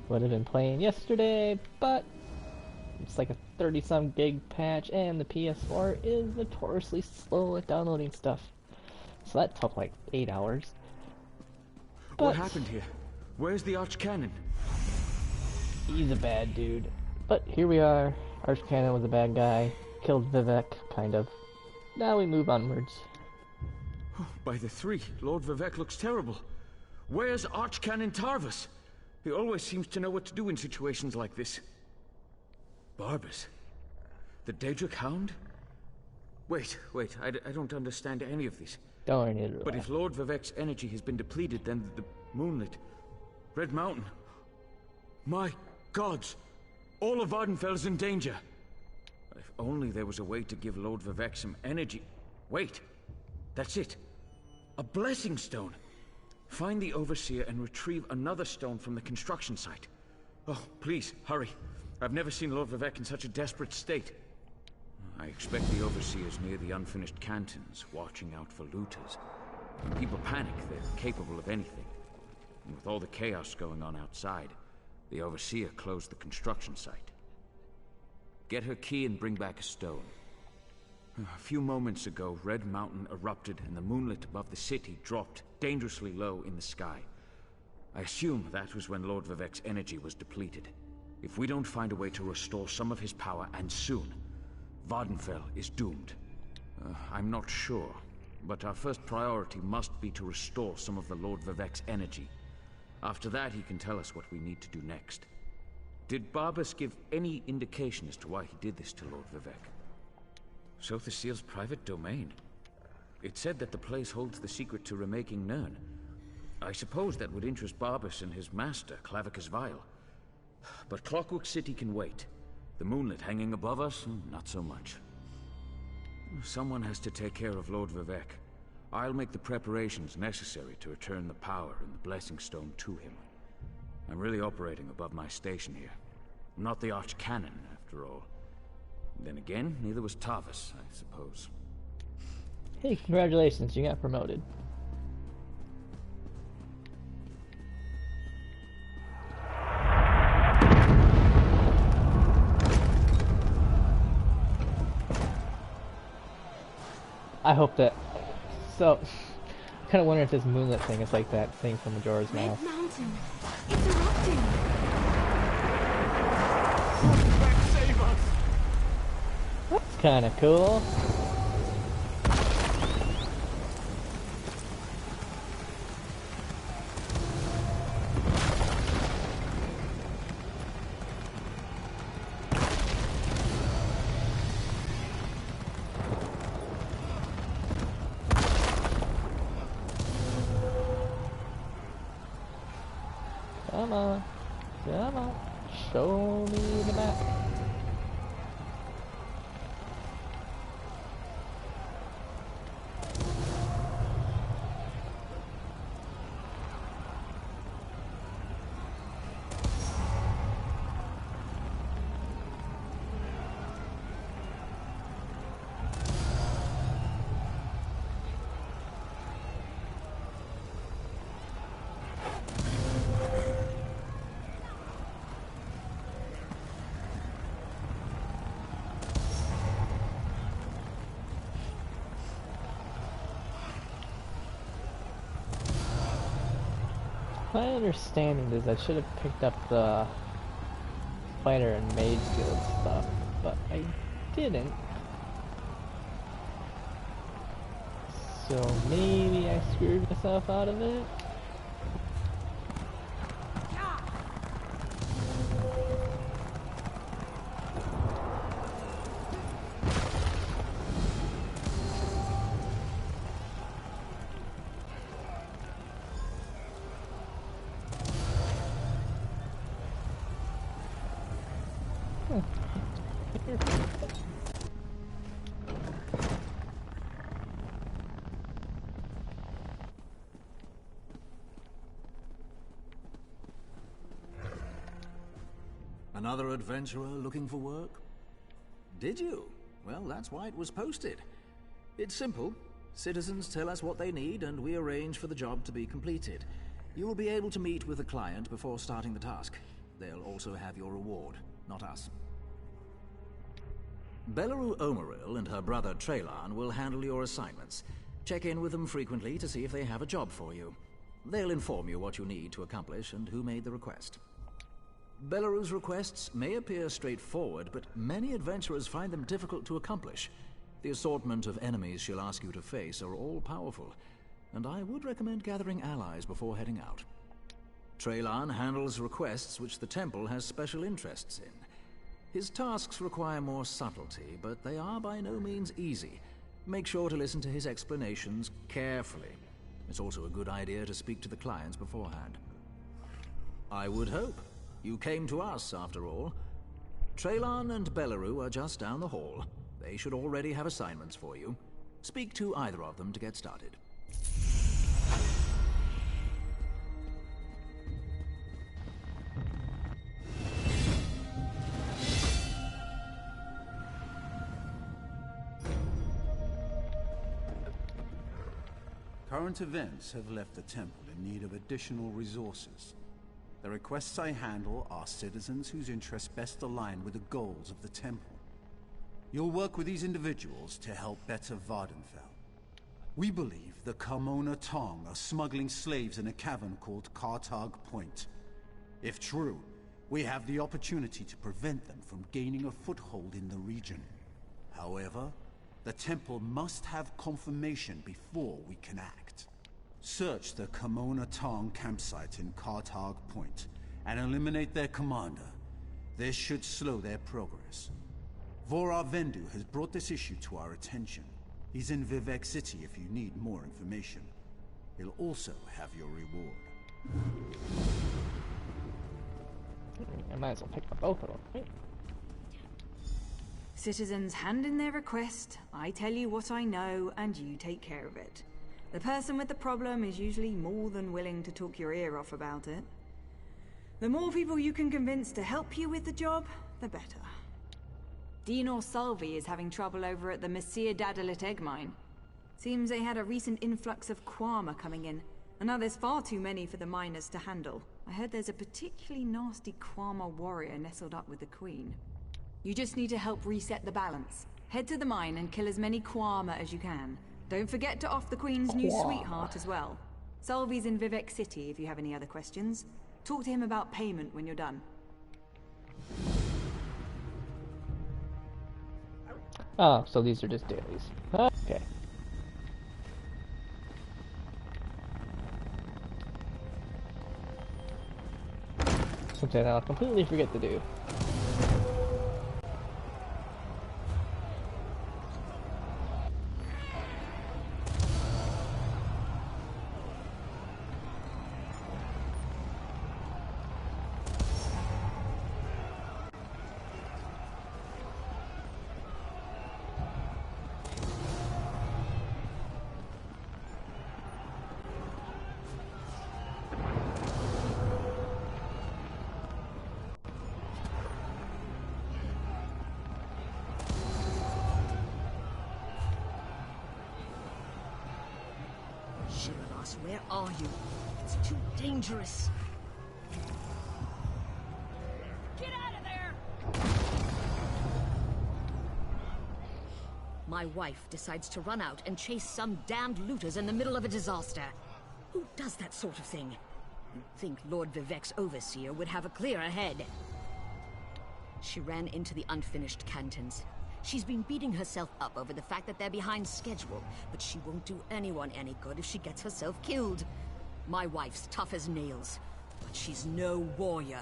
Would have been playing yesterday, but it's like a 30-some gig patch, and the PS4 is notoriously slow at downloading stuff. So that took like 8 hours. But what happened here? Where's the Archcanon? He's a bad dude. But here we are. Archcanon was a bad guy. Killed Vivek, kind of. Now we move onwards. Oh, by the three, Lord Vivek looks terrible. Where's Archcanon Tarvis? He always seems to know what to do in situations like this. Barbas? The Daedric Hound? Wait, I don't understand any of this. Don't worry, neither. But if Lord Vivek's energy has been depleted, then the Moonlit, Red Mountain... My gods! All of Vardenfell is in danger! If only there was a way to give Lord Vivek some energy... Wait! That's it! A blessing stone! Find the Overseer and retrieve another stone from the construction site. Oh, please, hurry. I've never seen Lord Vivek in such a desperate state. I expect the Overseer's near the unfinished cantons, watching out for looters. When people panic, they're capable of anything. And with all the chaos going on outside, the Overseer closed the construction site. Get her key and bring back a stone. A few moments ago, Red Mountain erupted and the moonlit above the city dropped dangerously low in the sky. I assume that was when Lord Vivek's energy was depleted. If we don't find a way to restore some of his power, and soon, Vardenfell is doomed. I'm not sure, but our first priority must be to restore some of the Lord Vivek's energy. After that, he can tell us what we need to do next. Did Barbas give any indication as to why he did this to Lord Vivek? Sotha Seal's private domain. It said that the place holds the secret to remaking Nirn. I suppose that would interest Barbas and his master, Clavicus Vile. But Clockwork City can wait. The moonlit hanging above us, not so much. Someone has to take care of Lord Vivek. I'll make the preparations necessary to return the power and the Blessing Stone to him. I'm really operating above my station here. I'm not the Archcanon, after all. Then again, neither was Tarvis, I suppose. Hey, congratulations, you got promoted. I hope that... So, I kind of wonder if this moonlit thing is like that thing from Majora's Mask. Red Mountain! It's erupting! Save us! That's kind of cool. Come on, come on, show me the map. My understanding is I should have picked up the fighter and mage guild stuff, but I didn't. So maybe I screwed myself out of it. Another adventurer looking for work? Did you? Well, that's why it was posted. It's simple. Citizens tell us what they need and we arrange for the job to be completed. You will be able to meet with the client before starting the task. They'll also have your reward, not us. Belleru Omeril and her brother Traylan will handle your assignments. Check in with them frequently to see if they have a job for you. They'll inform you what you need to accomplish and who made the request. Belleru's requests may appear straightforward, but many adventurers find them difficult to accomplish. The assortment of enemies she'll ask you to face are all powerful, and I would recommend gathering allies before heading out. Traylan handles requests which the temple has special interests in. His tasks require more subtlety, but they are by no means easy. Make sure to listen to his explanations carefully. It's also a good idea to speak to the clients beforehand. I would hope. You came to us, after all. Traylan and Belleru are just down the hall. They should already have assignments for you. Speak to either of them to get started. Current events have left the temple in need of additional resources. The requests I handle are citizens whose interests best align with the goals of the temple. You'll work with these individuals to help better Vardenfell. We believe the Carmona Tong are smuggling slaves in a cavern called Cartag Point. If true, we have the opportunity to prevent them from gaining a foothold in the region. However, the temple must have confirmation before we can act. Search the Carmona Tong campsite in Cartag Point and eliminate their commander. This should slow their progress. Vorar Vendu has brought this issue to our attention. He's in Vivec City if you need more information. He'll also have your reward. I might as well pick up both of them, right? Citizens hand in their request, I tell you what I know, and you take care of it. The person with the problem is usually more than willing to talk your ear off about it. The more people you can convince to help you with the job, the better. Dinor Salvi is having trouble over at the Misadventures egg mine. Seems they had a recent influx of Kwama coming in, and now there's far too many for the miners to handle. I heard there's a particularly nasty Kwama warrior nestled up with the Queen. You just need to help reset the balance. Head to the mine and kill as many Kwama as you can. Don't forget to off the Queen's new sweetheart as well. Salvi's in Vivec City if you have any other questions. Talk to him about payment when you're done. Oh, so these are just dailies. Okay. Something I'll completely forget to do. Where are you? It's too dangerous. Get out of there! My wife decides to run out and chase some damned looters in the middle of a disaster. Who does that sort of thing? You'd think Lord Vivec's overseer would have a clearer head. She ran into the unfinished cantons. She's been beating herself up over the fact that they're behind schedule, but she won't do anyone any good if she gets herself killed. My wife's tough as nails, but she's no warrior.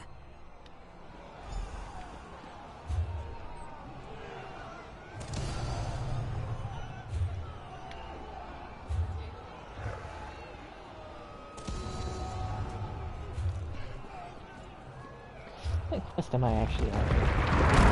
What quest am I actually on?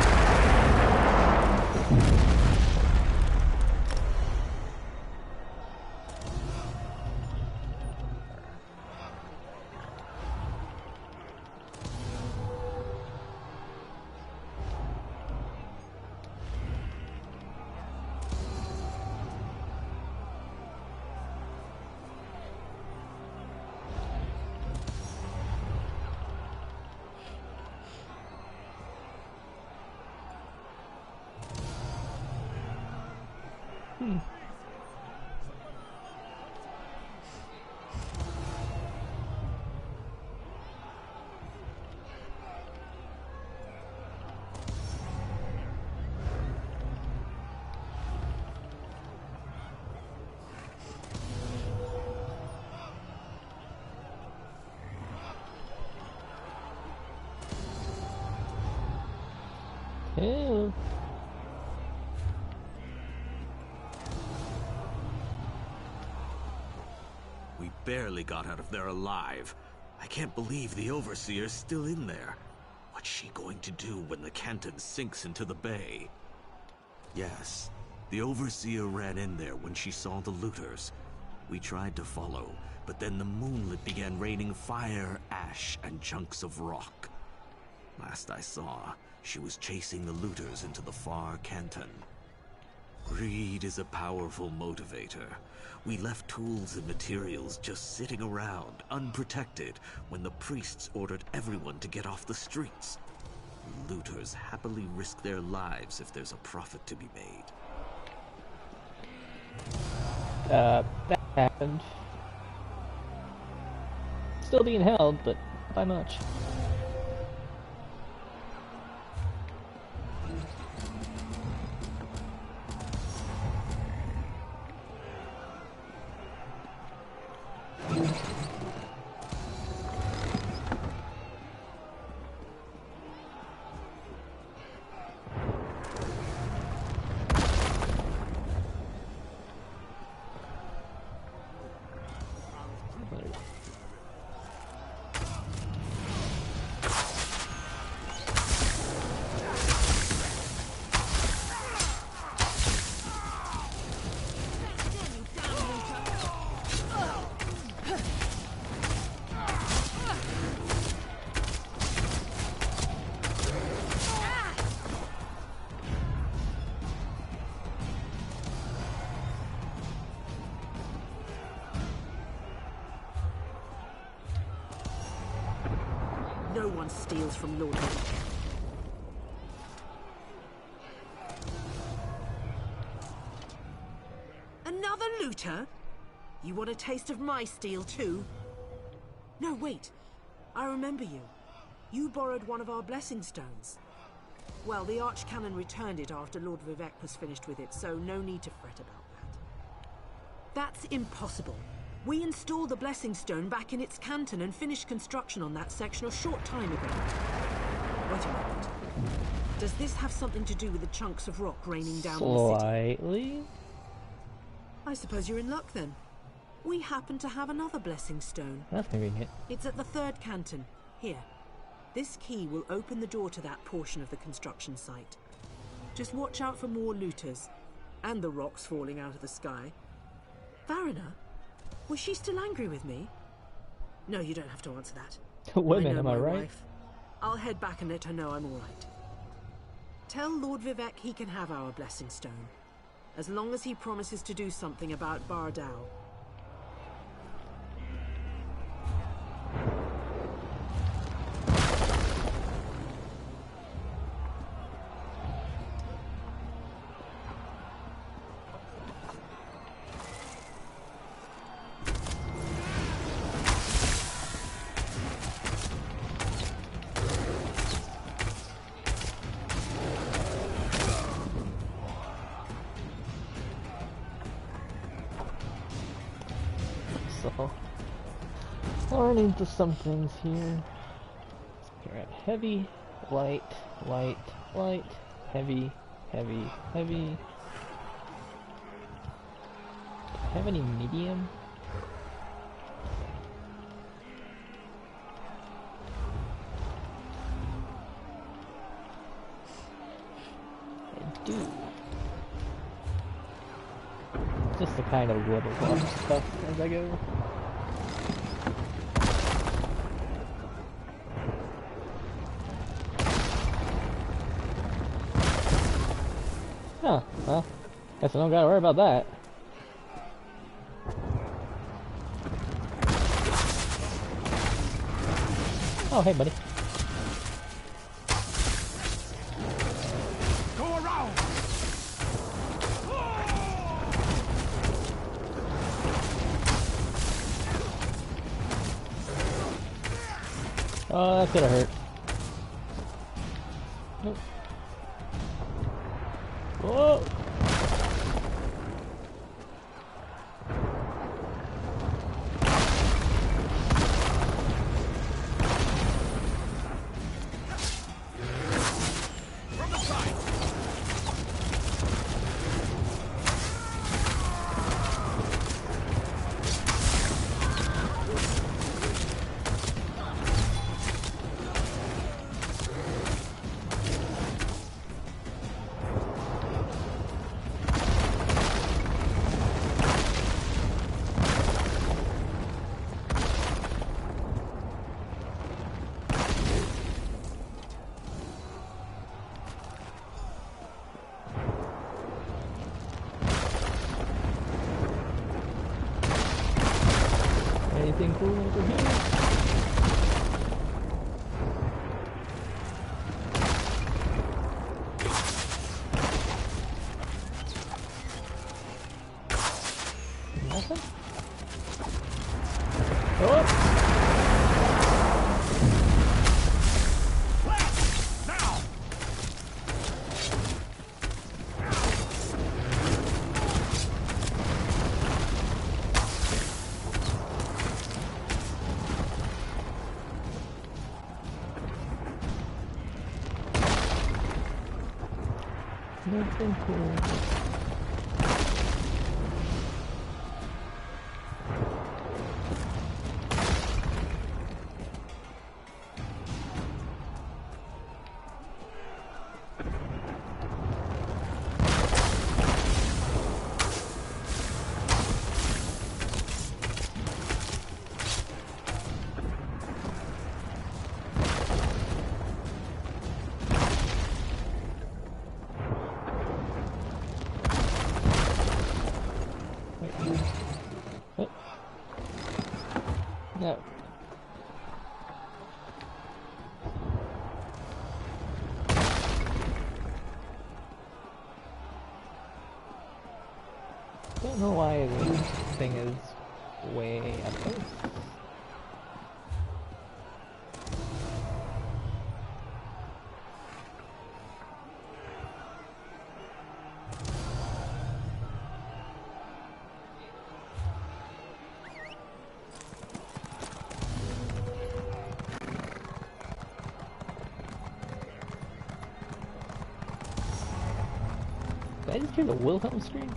Ew. We barely got out of there alive. I can't believe the Overseer's still in there. What's she going to do when the Canton sinks into the bay? Yes, the Overseer ran in there when she saw the looters. We tried to follow, but then the moonlit began raining fire, ash, and chunks of rock. Last I saw, she was chasing the looters into the far Canton. Greed is a powerful motivator. We left tools and materials just sitting around, unprotected, when the priests ordered everyone to get off the streets. Looters happily risk their lives if there's a profit to be made. That happened. Still being held, but not by much. No one steals from Lord Vivec. Another looter? You want a taste of my steel too? No, wait. I remember you. You borrowed one of our blessing stones. Well, the Archcanon returned it after Lord Vivec was finished with it, so no need to fret about that. That's impossible. We installed the Blessing Stone back in its canton and finished construction on that section a short time ago. Wait a moment. Does this have something to do with the chunks of rock raining down on the city? Slightly. I suppose you're in luck then. We happen to have another Blessing Stone. That's convenient. It's at the third canton. Here. This key will open the door to that portion of the construction site. Just watch out for more looters. And the rocks falling out of the sky. Varina? Was she still angry with me? No, you don't have to answer that. Women, am I my right? wife. I'll head back and let her know I'm all right. Tell Lord Vivec he can have our Blessing Stone, as long as he promises to do something about Bardao. So, learning to some things here. You're at heavy, light, light, light, heavy, heavy, heavy. Have any medium? I do. Just to kind of whittle off stuff as I go. Huh, well, guess I don't gotta worry about that. Oh, hey, buddy. Go around! Oh, that could have hurt. Nope. Whoa! Anything cool over here? Nothing? Oh! Nothing cool. No. Don't know why this thing is way up close. Did I just hear the Wilhelm scream?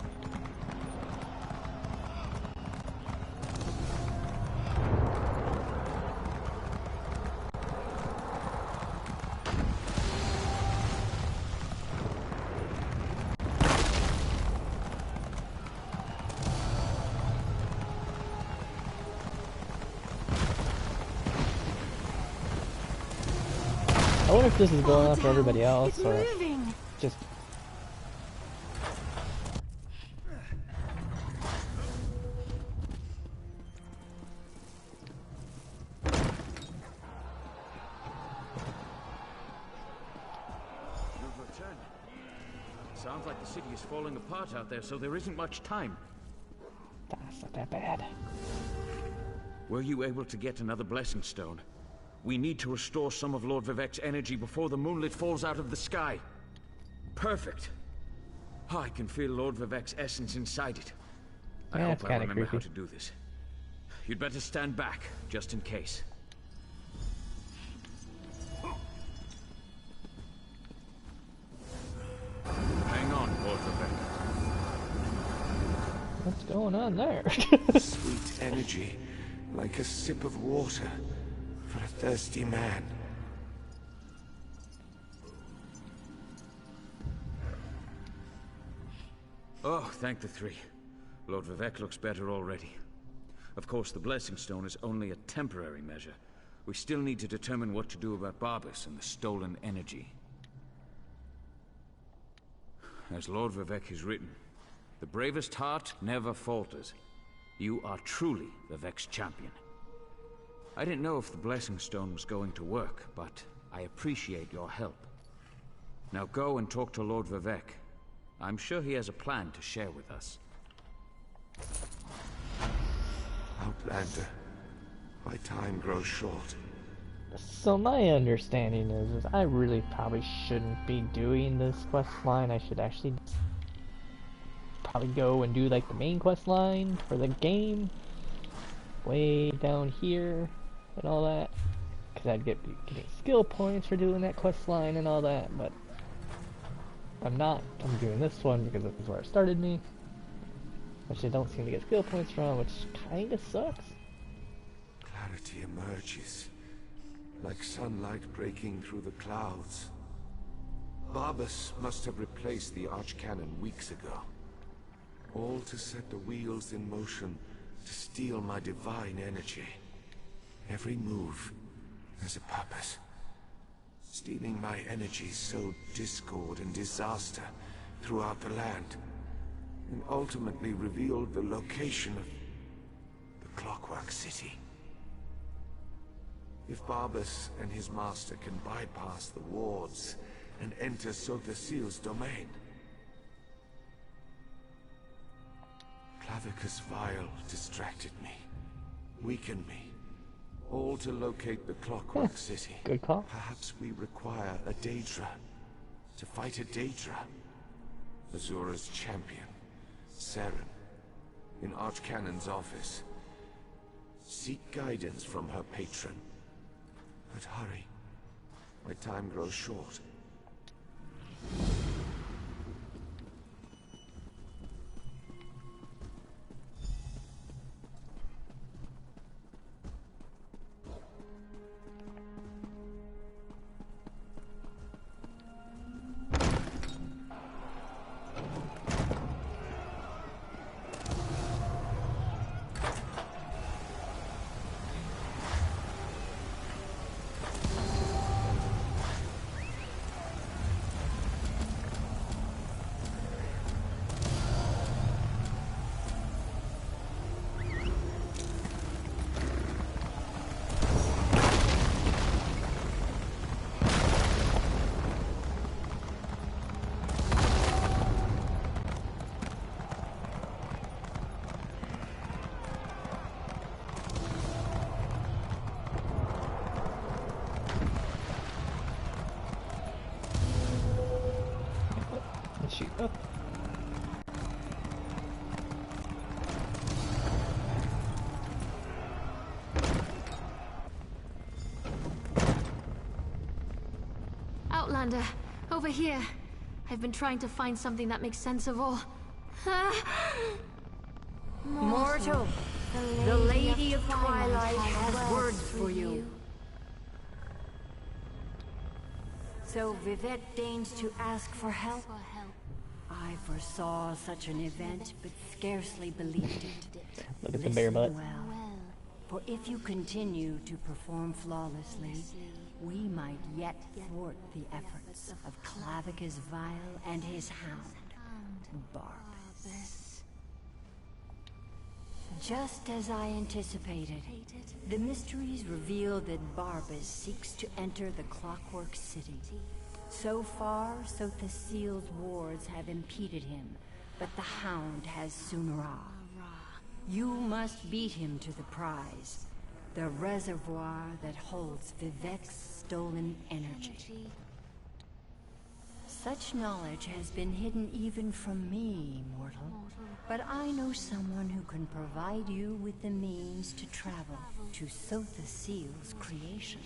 I wonder if this is going after everybody else, or just... Sounds like the city is falling apart out there, so there isn't much time. That's not that bad. Were you able to get another blessing stone? We need to restore some of Lord Vivec's energy before the moonlit falls out of the sky. Perfect. I can feel Lord Vivec's essence inside it. I Yeah, hope it's I kinda remember how creepy. to do this. You'd better stand back, just in case. Hang on, Lord Vivec. What's going on there? Sweet energy, like a sip of water for a thirsty man. Oh, thank the three. Lord Vivec looks better already. Of course, the Blessing Stone is only a temporary measure. We still need to determine what to do about Barbas and the stolen energy. As Lord Vivec has written, the bravest heart never falters. You are truly Vivec's champion. I didn't know if the Blessing Stone was going to work, but I appreciate your help. Now go and talk to Lord Vivec. I'm sure he has a plan to share with us. Outlander, my time grows short. So my understanding is I really probably shouldn't be doing this quest line. I should actually probably go and do like the main quest line for the game, way down here and all that, because I'd get getting skill points for doing that quest line and all that. But I'm not. I'm doing this one because this is where it started me, which I don't seem to get skill points from, which kind of sucks. Clarity emerges, like sunlight breaking through the clouds. Barbas must have replaced the archcannon weeks ago. All to set the wheels in motion to steal my divine energy. Every move has a purpose. Stealing my energy sowed discord and disaster throughout the land, and ultimately revealed the location of the Clockwork City. If Barbas and his master can bypass the wards and enter Sotha Seal's domain, Clavicus Vile distracted me, weakened me, all to locate the Clockwork City. Good call. Perhaps we require a Daedra. To fight a Daedra, Azura's champion, Saren, in Archcannon's office. Seek guidance from her patron. But hurry. My time grows short. Shoot up. Outlander, over here. I've been trying to find something that makes sense of all. Mortal, the Lady of Twilight has words for you. So Vivek deigns to ask for help? I foresaw such an event, but scarcely believed it. Look at the bare butt. Well, for if you continue to perform flawlessly, we might yet thwart the efforts of Clavicus Vile and his hound, Barbas. Just as I anticipated, the mysteries reveal that Barbas seeks to enter the Clockwork City. So far, Sotha Seal's wards have impeded him, but the Hound has Sunra. You must beat him to the prize, the reservoir that holds Vivek's stolen energy. Such knowledge has been hidden even from me, mortal. But I know someone who can provide you with the means to travel to Sotha Seal's creation.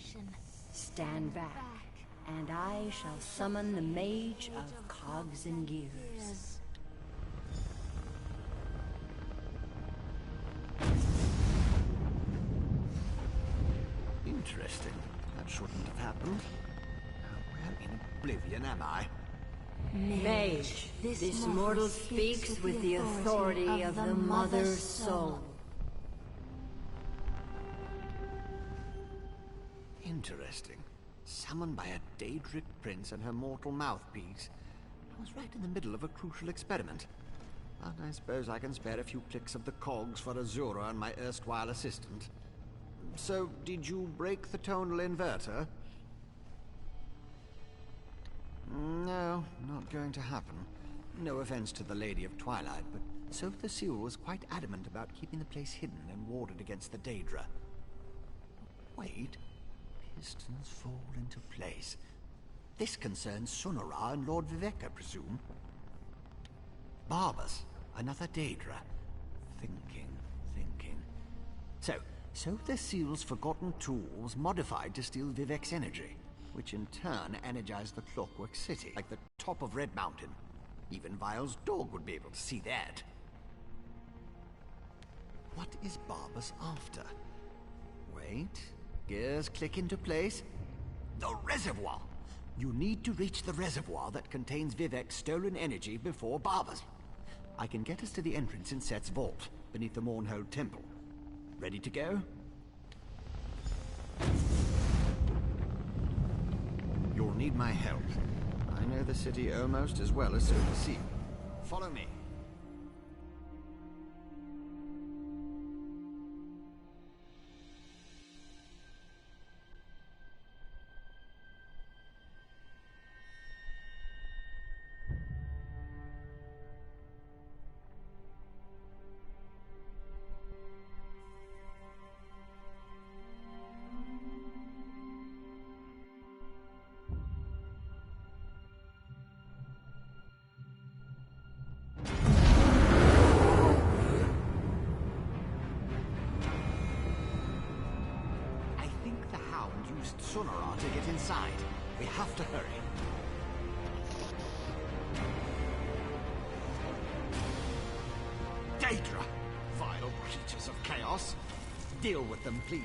Stand back, and I shall summon the Mage of Cogs and Gears. Interesting. That shouldn't have happened. Where in oblivion am I? Mage, this mortal speaks with the authority of the Mother's soul. Interesting. Summoned by a Daedric prince and her mortal mouthpiece. I was right in the middle of a crucial experiment. But I suppose I can spare a few clicks of the cogs for Azura and my erstwhile assistant. So, did you break the tonal inverter? No, not going to happen. No offense to the Lady of Twilight, but Sotha Seal was quite adamant about keeping the place hidden and warded against the Daedra. Wait, Pistons fall into place. This concerns Sunara and Lord Vivek, I presume. Barbas, another Daedra. Thinking. So the seal's forgotten tool was modified to steal Vivek's energy, which in turn energized the Clockwork City, like the top of Red Mountain. Even Vile's dog would be able to see that. What is Barbas after? Wait, gears click into place. The reservoir! You need to reach the reservoir that contains Vivek's stolen energy before Barbas. I can get us to the entrance in Set's vault, beneath the Mournhold Temple. Ready to go? You'll need my help. I know the city almost as well as Silver Seal. Follow me. Sunara to get inside. We have to hurry. Daedra! Vile creatures of chaos. Deal with them, please.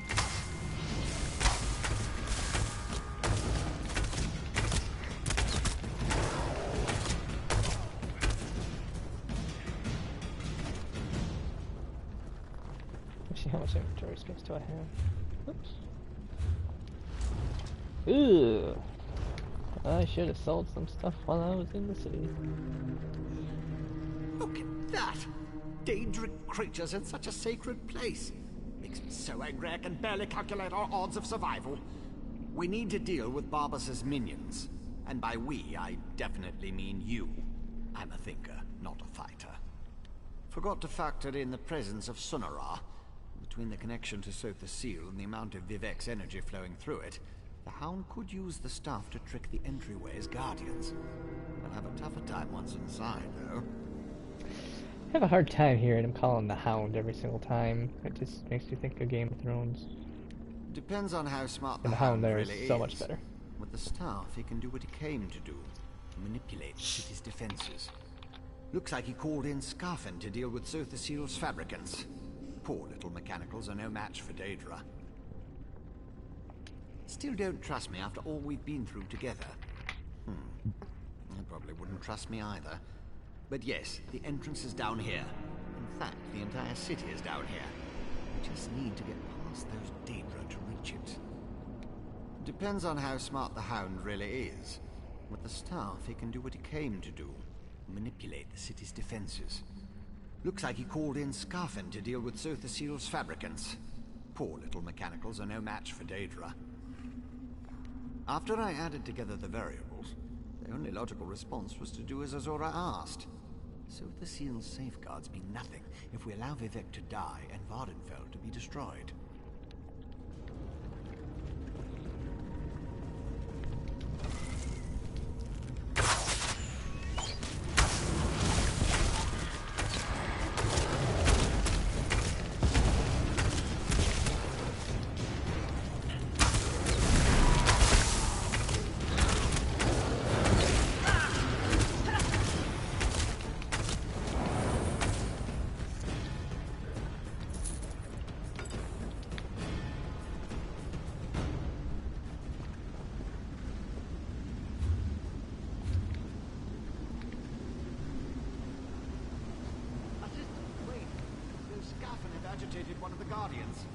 Let's see how much inventory space do I have. Oops. Ooh, I should have sold some stuff while I was in the city. Look at that! Daedric creatures in such a sacred place. Makes me so angry I can barely calculate our odds of survival. We need to deal with Barbas's minions. And by we, I definitely mean you. I'm a thinker, not a fighter. Forgot to factor in the presence of Sunara. Between the connection to Sotha Seal and the amount of Vivek's energy flowing through it, the Hound could use the stuff to trick the entryway's guardians. They'll have a tougher time once inside, though. I have a hard time hearing him calling the Hound every single time. It just makes me think of Game of Thrones. Depends on how smart And the Hound there really is so much better. With the staff, he can do what he came to do. Manipulate the city's defenses. Looks like he called in Scarfen to deal with Sotha Seal's fabricants. Poor little mechanicals are no match for Daedra. Still don't trust me after all we've been through together. You probably wouldn't trust me either. But yes, the entrance is down here. In fact, the entire city is down here. We just need to get past those Daedra to reach it. Depends on how smart the Hound really is. With the staff, he can do what he came to do. Manipulate the city's defenses. Looks like he called in Scarfen to deal with Sotha Seal's fabricants. Poor little mechanicals are no match for Daedra. After I added together the variables, the only logical response was to do as Azora asked. Sotha Seal's safeguards mean nothing if we allow Vivek to die and Vardenfell to be destroyed. Agitated one of the Guardians.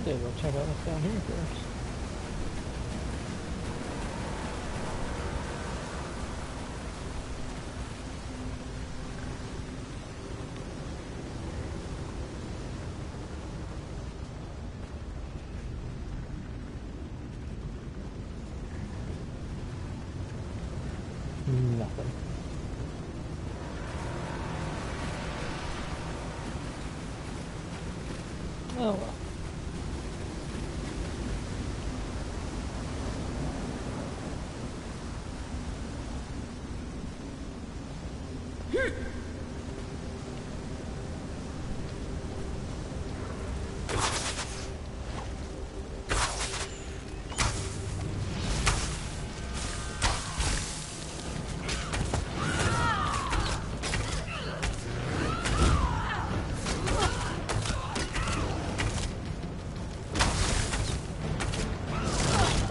Maybe we'll check out what's down here first. something. Oh well.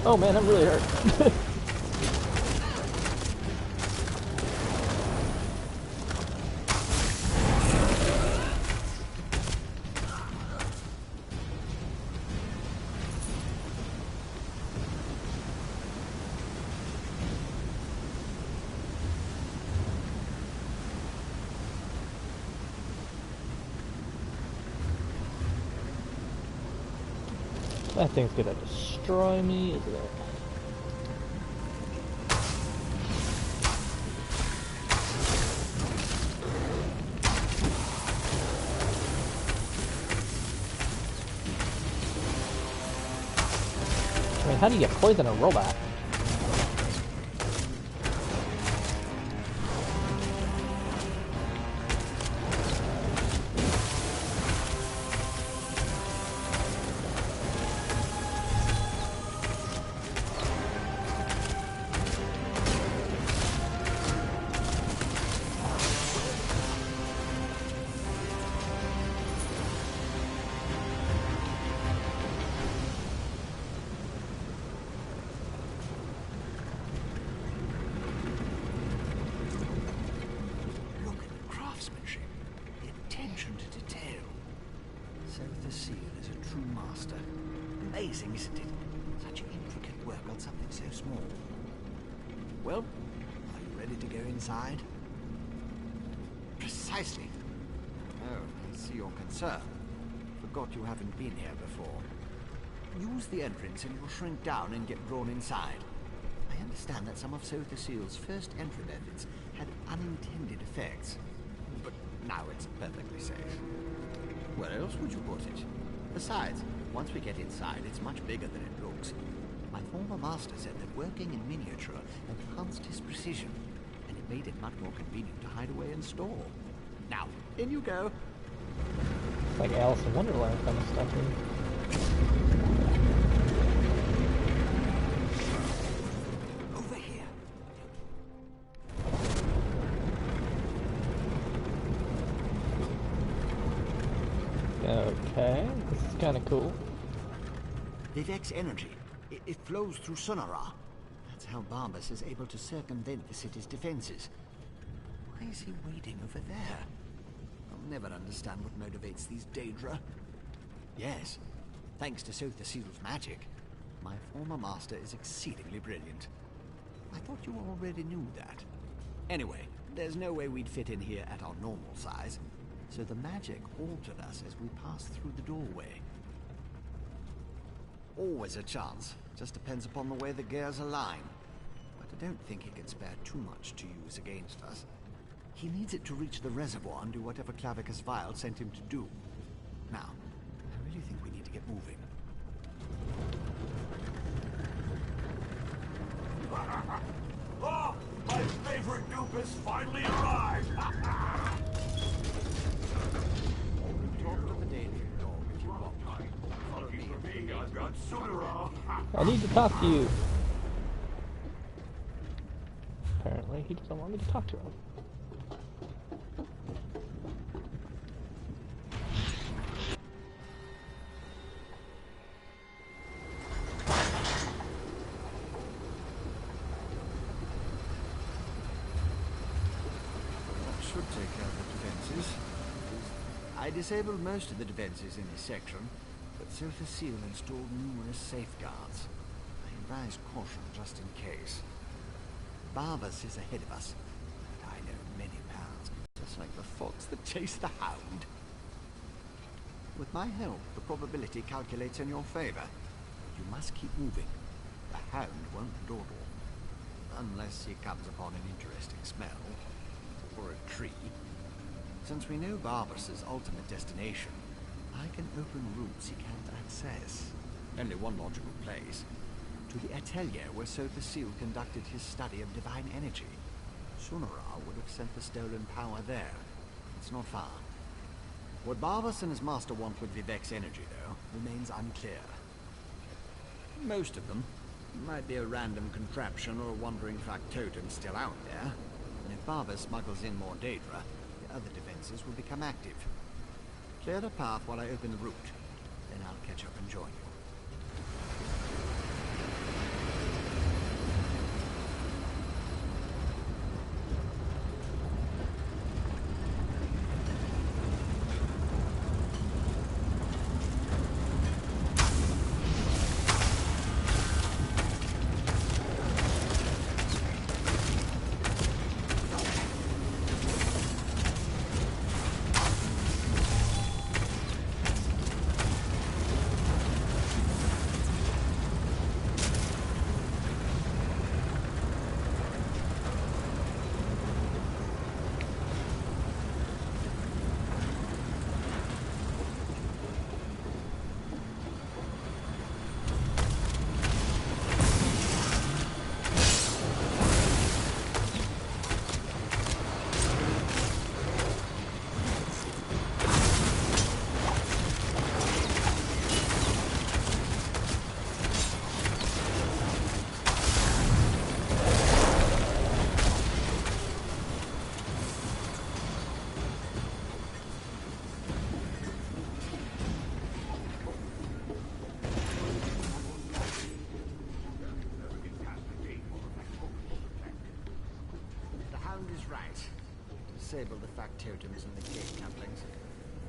Oh man, I'm really hurt. That thing's gonna destroy me, isn't it? I mean, how do you get poison a robot? Amazing, isn't it? Such intricate work on something so small. Well, are you ready to go inside? Precisely. Oh, I see your concern. Forgot you haven't been here before. Use the entrance and you'll shrink down and get drawn inside. I understand that some of Sotha Seal's first entry methods had unintended effects. But now it's perfectly safe. Where else would you put it? Besides, once we get inside, it's much bigger than it looks. My former master said that working in miniature enhanced his precision, and it made it much more convenient to hide away and store. Now, in you go. It's like Alice in Wonderland kind of stuff. Over here. Okay, this is kind of cool. Vivek's energy. It flows through Sonara. That's how Barbas is able to circumvent the city's defenses. Why is he waiting over there? I'll never understand what motivates these Daedra. Yes, thanks to Sotha Seal's magic, my former master is exceedingly brilliant. I thought you already knew that. Anyway, there's no way we'd fit in here at our normal size, so the magic altered us as we passed through the doorway. Always a chance. Just depends upon the way the gears align. But I don't think he can spare too much to use against us. He needs it to reach the reservoir and do whatever Clavicus Vile sent him to do. Now, I really think we need to get moving. Oh, my favorite goop has finally arrived! Talk to the Daedric dog if you want. Follow me. For me, I've got Sunara. I need to talk to you. Apparently, he doesn't want me to talk to him. That should take care of the defenses. I disabled most of the defenses in this section, but Sotha Seal installed numerous safeguards. I advise caution just in case. Barbas is ahead of us, but I know many paths, just like the fox that chased the hound. With my help, the probability calculates in your favor. You must keep moving. The hound won't dawdle. unless he comes upon an interesting smell, or a tree. Since we know Barbas's ultimate destination, I can open routes he can't access. Only one logical place. To the atelier where Sothis Seal conducted his study of divine energy. Sunara would have sent the stolen power there. It's not far. What Barbas and his master want with Vivek's energy, though, remains unclear. Most of them might be a random contraption or a wandering factotum still out there. And if Barbas smuggles in more Daedra, the other defenses will become active. Clear the path while I open the route. Then I'll catch up and join you. Disable the factotums and the gate couplings.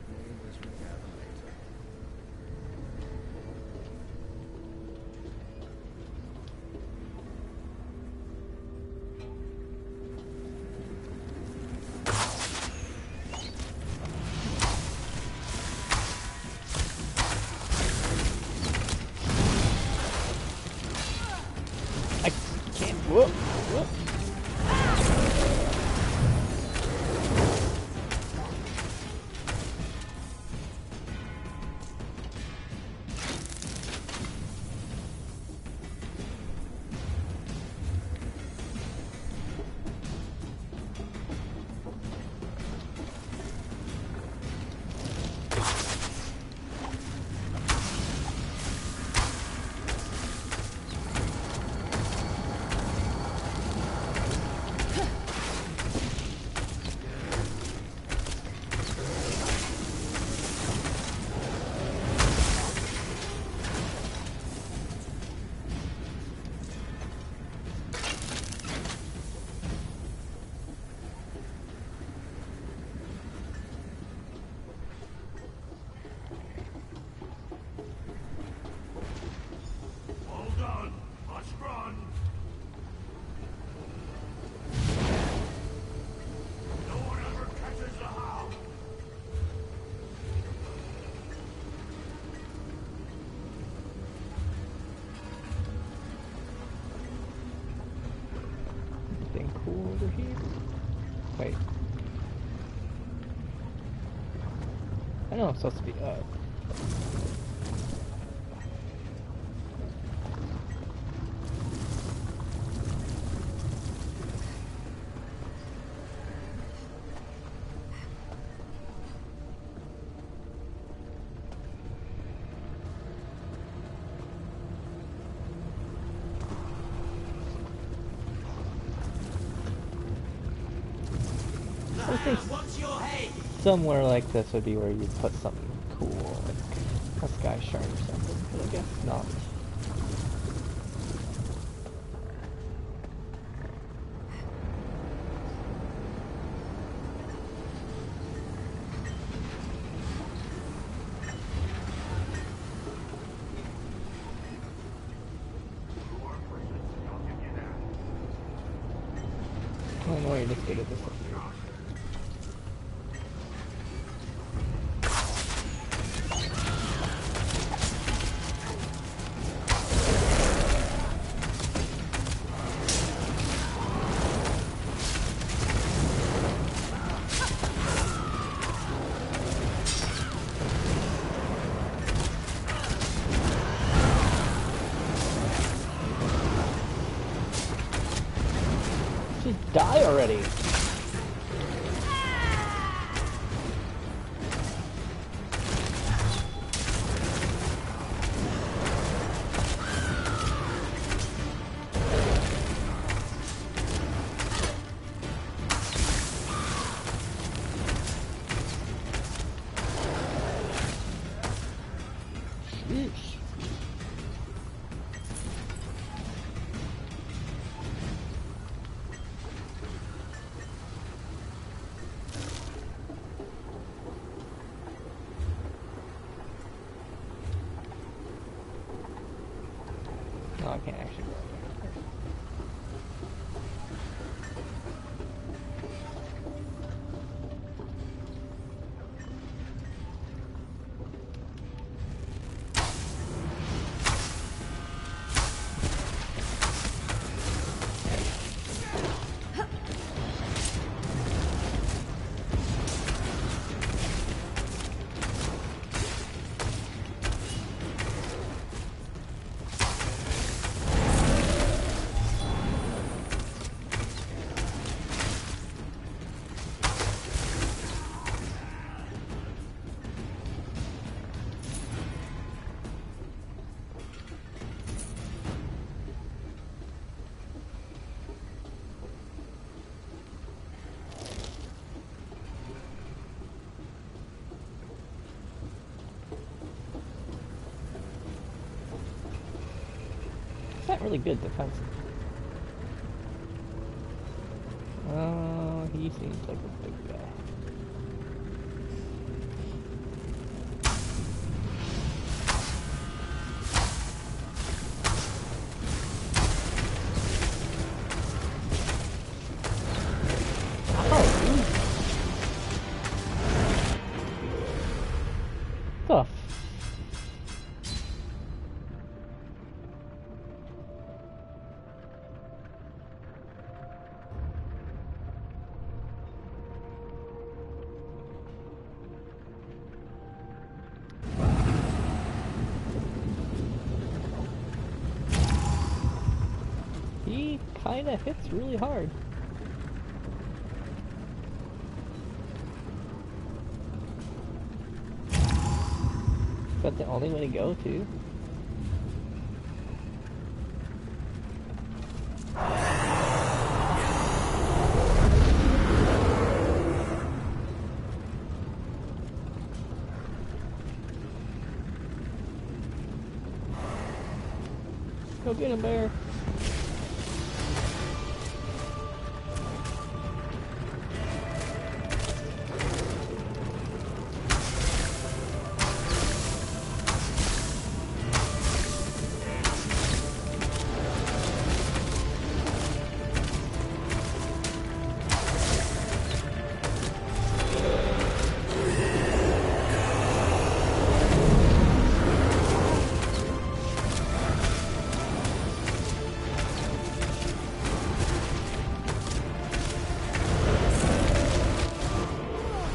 Maybe we'll repair them later. I can't. Whoop! Whoop! Over here? Wait. I know I'm supposed to be up. I think somewhere like this would be where you put something cool, like a sky shard or something, but I guess not. Oh no, you're just good at this one. Die already! Sheesh. No, I can't actually go. It's not really good defensive. Oh, he seems like a big guy. Oh, he kinda hits really hard. Is that the only way to go, too? Go get him, bear.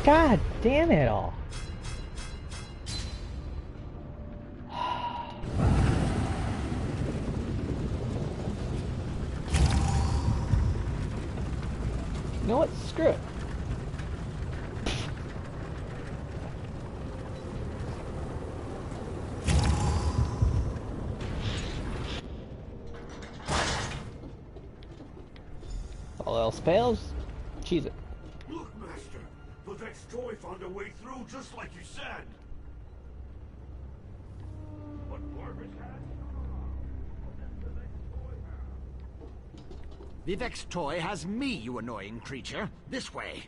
God damn it all. You know what? Screw it. All else fails, cheese it. Look, Master, the Vexed Toy found a way through just like you said. What Barbara's had? The Vexed Toy has me, you annoying creature. This way.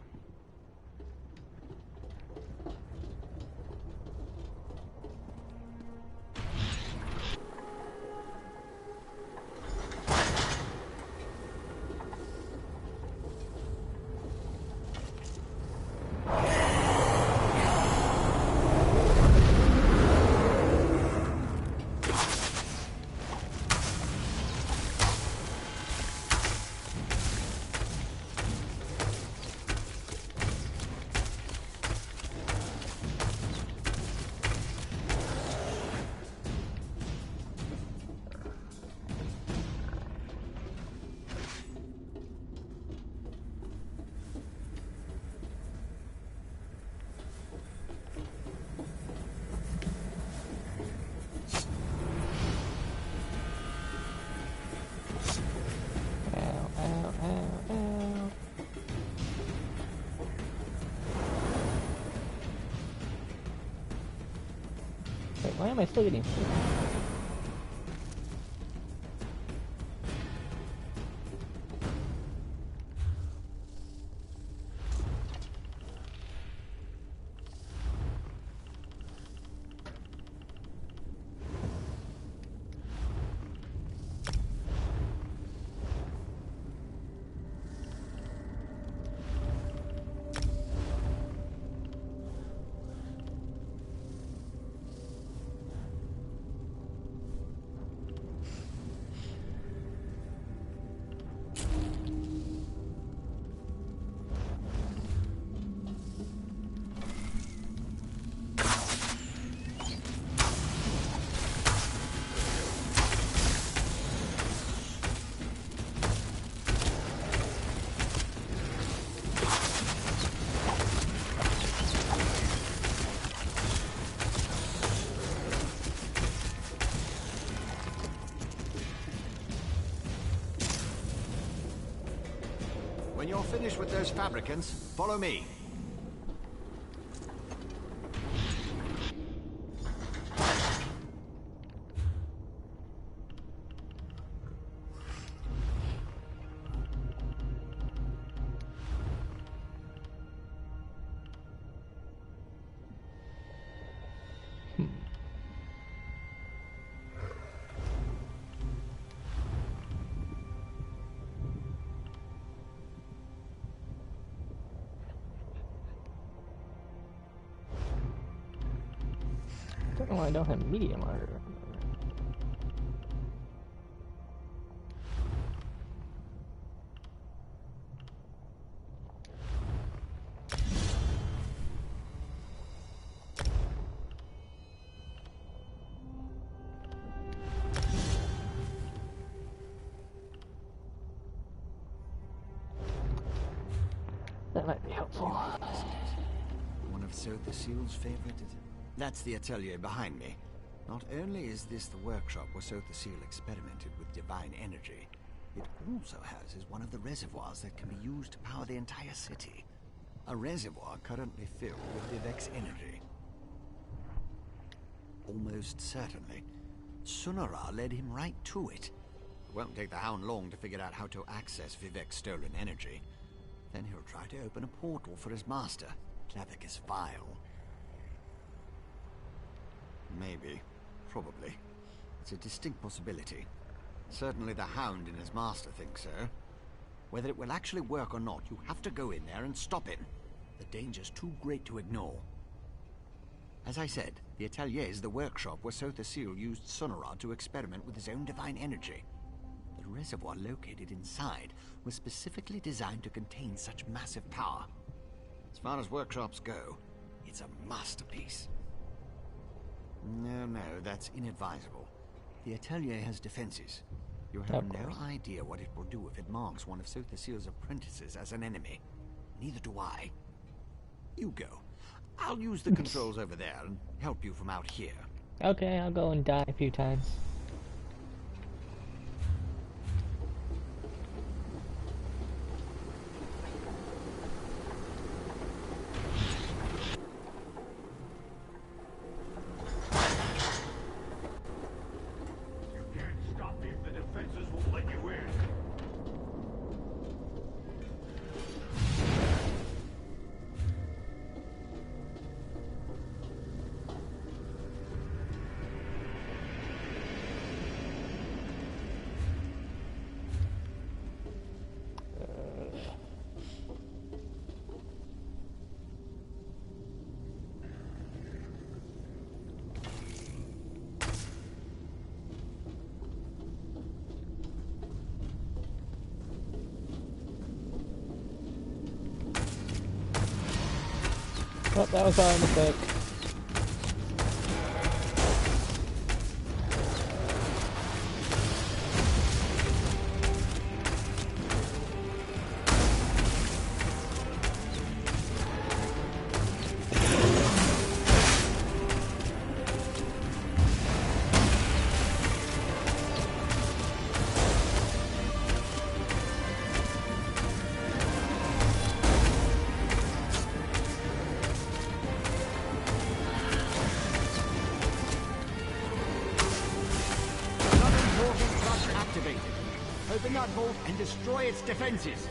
Why am I still getting sick? When you're finished with those fabricants, follow me. I don't know why I don't have medium armor. That might be helpful. One of Sotha Seal's favorite. That's the atelier behind me. Not only is this the workshop where Sotha Seal experimented with divine energy, it also houses one of the reservoirs that can be used to power the entire city. A reservoir currently filled with Vivek's energy. Almost certainly, Sunara led him right to it. It won't take the Hound long to figure out how to access Vivek's stolen energy. Then he'll try to open a portal for his master, Clavicus Vile. Maybe. Probably. It's a distinct possibility. Certainly the Hound and his master think so. Whether it will actually work or not, you have to go in there and stop him. The danger's too great to ignore. As I said, the atelier is the workshop where Sotha Seal used Sunara to experiment with his own divine energy. The reservoir located inside was specifically designed to contain such massive power. As far as workshops go, it's a masterpiece. No, that's inadvisable. The atelier has defenses. You have no idea what it will do if it marks one of Sotha Seal's apprentices as an enemy. Neither do I. You go. I'll use the controls over there and help you from out here. Okay, I'll go and die a few times. Oh, that was our mistake. Open that vault and destroy its defenses.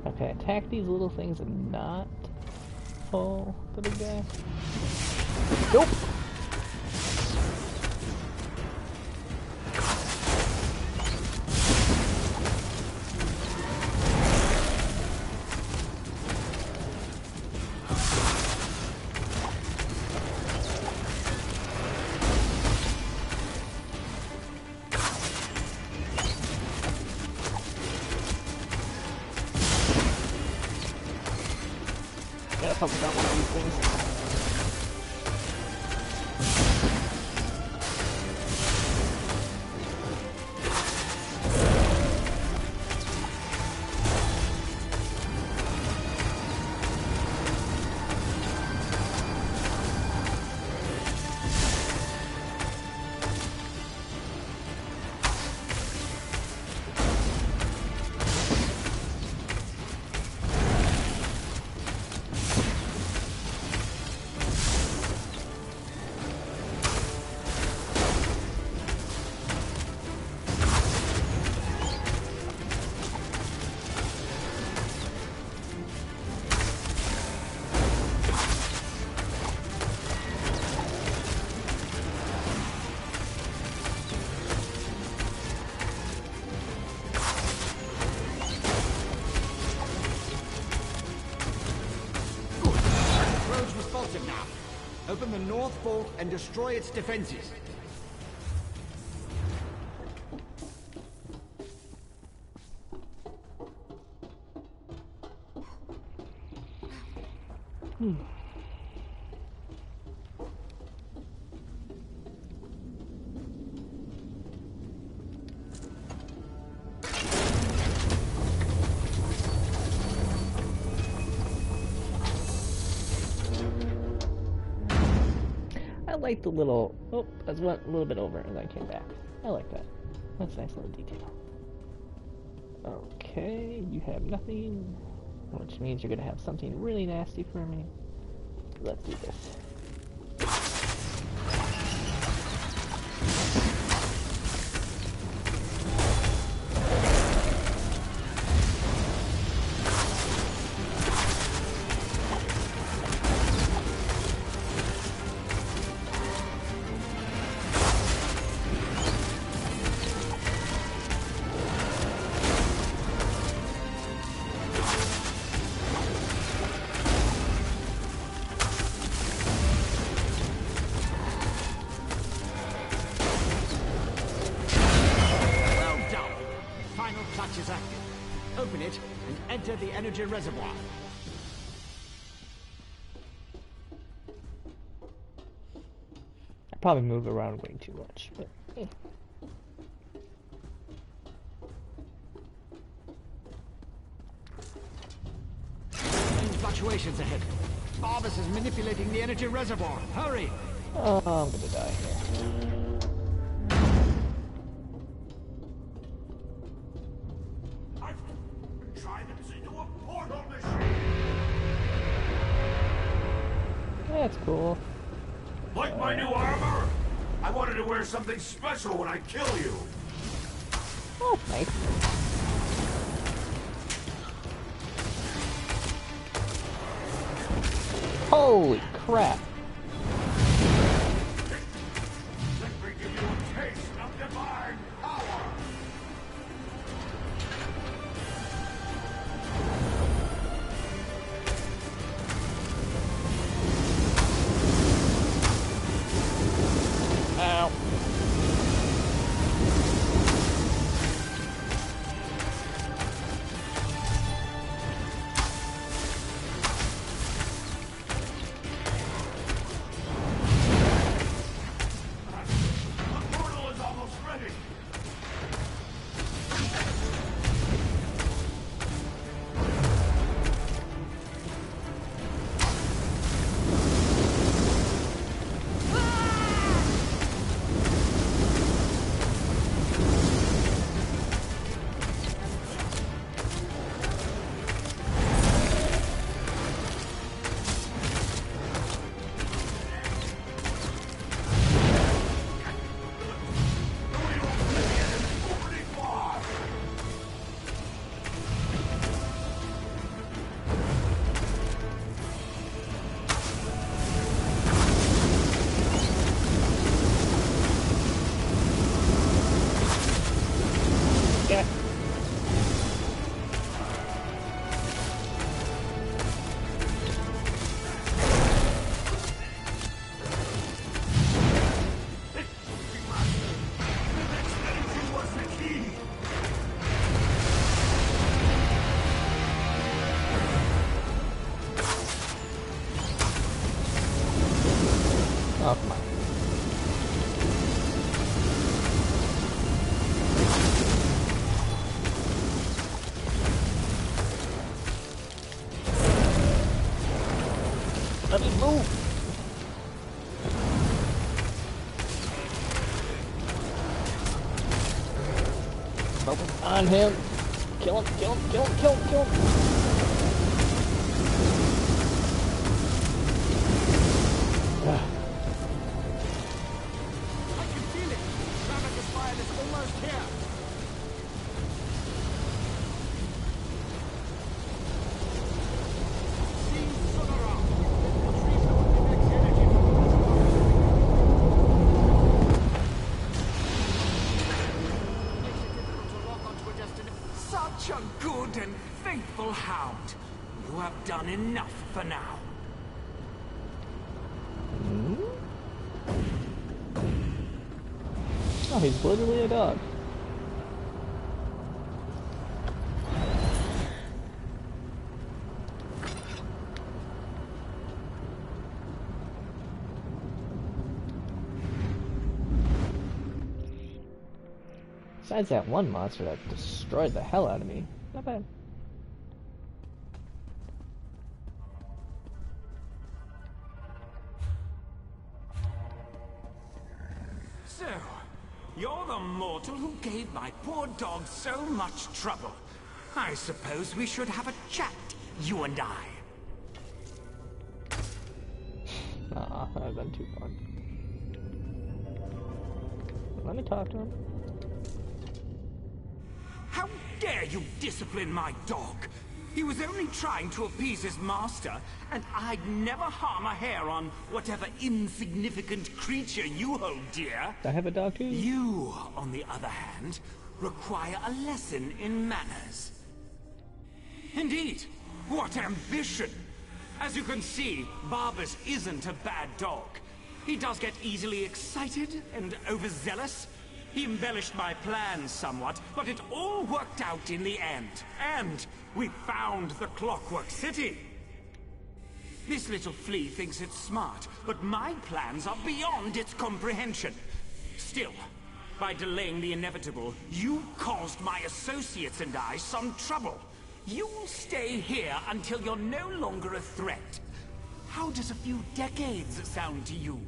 Okay, attack these little things and not pull the big guy. Nope! Gotta help out one of these things. Open the north vault and destroy its defenses. I like the little... Oh, I went a little bit over and then came back. I like that. That's a nice little detail. Okay, you have nothing, which means you're gonna have something really nasty for me. Let's do this. Open it and enter the energy reservoir. I probably move around way too much, but Fluctuations ahead. Barbus is manipulating the energy reservoir. Hurry! oh, I'm gonna die here. That's cool. Like my new armor? I wanted to wear something special when I kill you. Oh, nice. Holy crap. Let me give you a taste of divine power. Ow. Oh, come on. Let me move! Focus on him! Kill him, kill him, kill him, kill him, kill him! I can feel it! Ravag's fire is almost here! Such a good and faithful hound. You have done enough for now. Oh, he's literally a dog. Besides that one monster that destroyed the hell out of me. Not bad. So, you're the mortal who gave my poor dog so much trouble. I suppose we should have a chat, you and I. Nah, I've been too far. Let me talk to him. How dare you discipline my dog? He was only trying to appease his master, and I'd never harm a hair on whatever insignificant creature you hold dear. I have a dog too. You, on the other hand, require a lesson in manners. Indeed, what ambition! As you can see, Barbas isn't a bad dog. He does get easily excited and overzealous. He embellished my plans somewhat, but it all worked out in the end. And we found the Clockwork City. This little flea thinks it's smart, but my plans are beyond its comprehension. Still, by delaying the inevitable, you caused my associates and I some trouble. You'll stay here until you're no longer a threat. How does a few decades sound to you?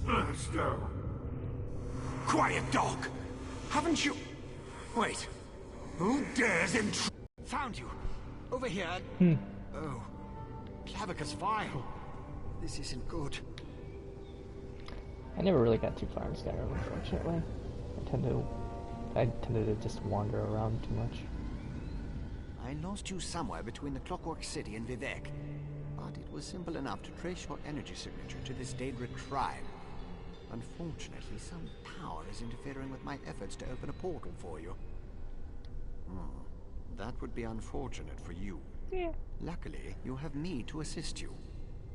Let's go. Quiet, dog! Haven't you... Wait. Who dares intrude? Found you. Over here. Oh. Clavicus file. This isn't good. I never really got too far in Skyrim, unfortunately. I tended to just wander around too much. I lost you somewhere between the Clockwork City and Vivek. But it was simple enough to trace your energy signature to this Daedric shrine. Unfortunately, some power is interfering with my efforts to open a portal for you. That would be unfortunate for you. Yeah. Luckily, you have me to assist you.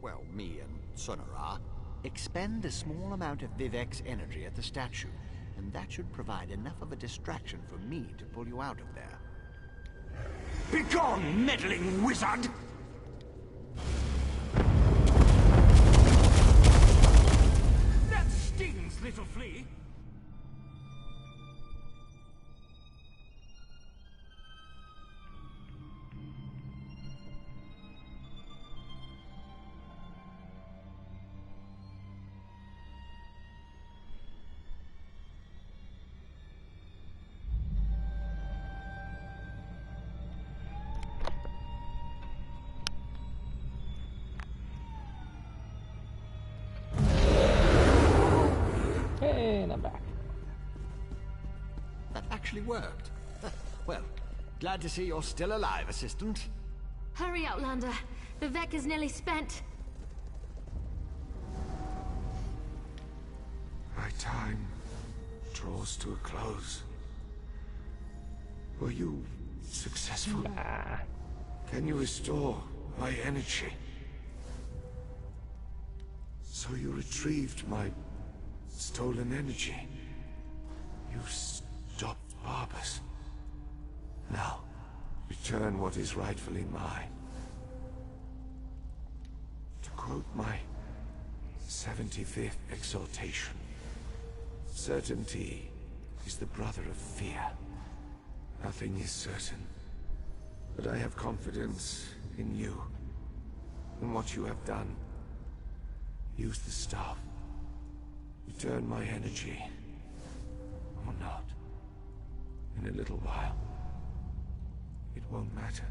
Well, me and Sonara. Expend a small amount of Vivek's energy at the statue, and that should provide enough of a distraction for me to pull you out of there. Begone, meddling wizard! That stings, little flea! Hey, and I'm back. That actually worked. Well, glad to see you're still alive, Assistant. Hurry, Outlander. Vivek is nearly spent. My time draws to a close. Were you successful? Nah. Can you restore my energy? So you retrieved my stolen energy. You stopped Barbas. Now, return what is rightfully mine. To quote my 75th exaltation. Certainty is the brother of fear. Nothing is certain. But I have confidence in you. In what you have done. Use the staff. Return my energy. Or not. In a little while. It won't matter.